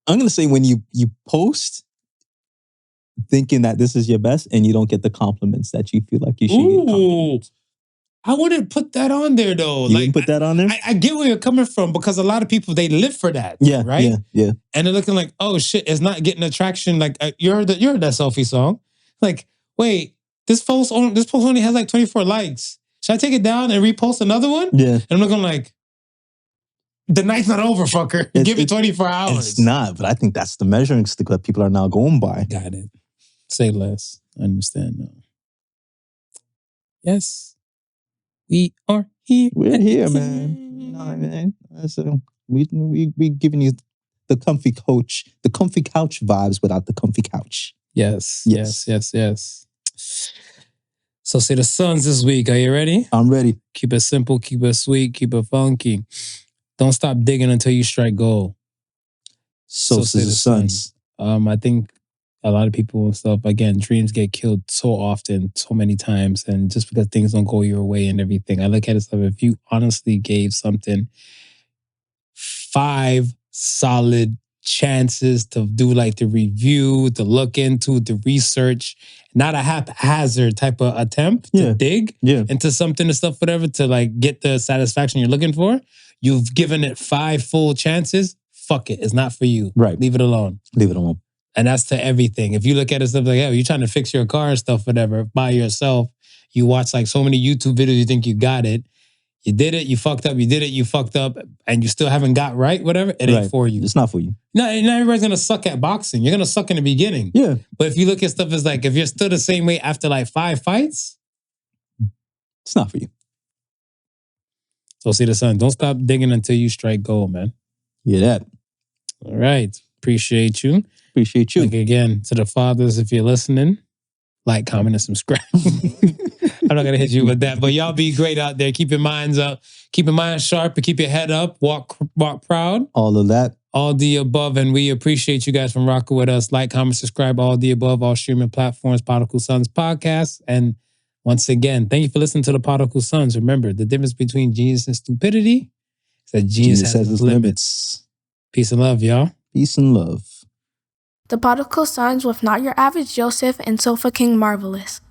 going to say when you post thinking that this is your best and you don't get the compliments that you feel like you should get compliments. I wouldn't put that on there though. You wouldn't put that on there? I get where you're coming from because a lot of people, they live for that. Yeah, right? Yeah. And they're looking like, oh shit, it's not getting attraction. Like you heard that selfie song. Like, wait, this post only has like 24 likes. Should I take it down and repost another one? Yeah. And I'm looking like, The night's not over, fucker. Give it 24 hours. It's not, but I think that's the measuring stick that people are now going by. Got it. Say less. I understand now. Yes. We are here. We're here, man. You know what I mean? So we giving you the comfy couch vibes without the comfy couch. Yes. So say the Suns this week. Are you ready? I'm ready. Keep it simple, keep it sweet, keep it funky. Don't stop digging until you strike gold. So say the Suns. I think a lot of people and stuff, again, dreams get killed so often, so many times, and just because things don't go your way and everything. I look at it stuff, if you honestly gave something 5 solid chances to do like the review, to look into, the research, not a haphazard type of attempt to dig into something and stuff, whatever, to like get the satisfaction you're looking for. You've given it 5 full chances. Fuck it. It's not for you. Right. Leave it alone. Leave it alone. And that's to everything. If you look at it stuff like, oh, you're trying to fix your car and stuff, whatever, by yourself, you watch like so many YouTube videos, you think you got it. You did it, you fucked up, you did it, you fucked up, and you still haven't got right, whatever, it ain't for you. It's not for you. No, not everybody's going to suck at boxing. You're going to suck in the beginning. Yeah. But if you look at stuff as like, if you're still the same way after like 5 fights, it's not for you. So see the sun. Don't stop digging until you strike gold, man. Yeah, that. All right. Appreciate you. Appreciate you. Like again, to the fathers, if you're listening, like, comment, and subscribe. I'm not going to hit you with that, but y'all be great out there. Keep your minds up. Keep your mind sharp and keep your head up. Walk proud. All of that. All the above, and we appreciate you guys from rocking with us. Like, comment, subscribe, all the above, all streaming platforms, Podical Sons podcast. And once again, thank you for listening to the Podical Sons. Remember, the difference between genius and stupidity is that genius has its limits. Peace and love, y'all. Peace and love. The Podical Sons with Not Your Average Joseph and Sofa King Marvelous.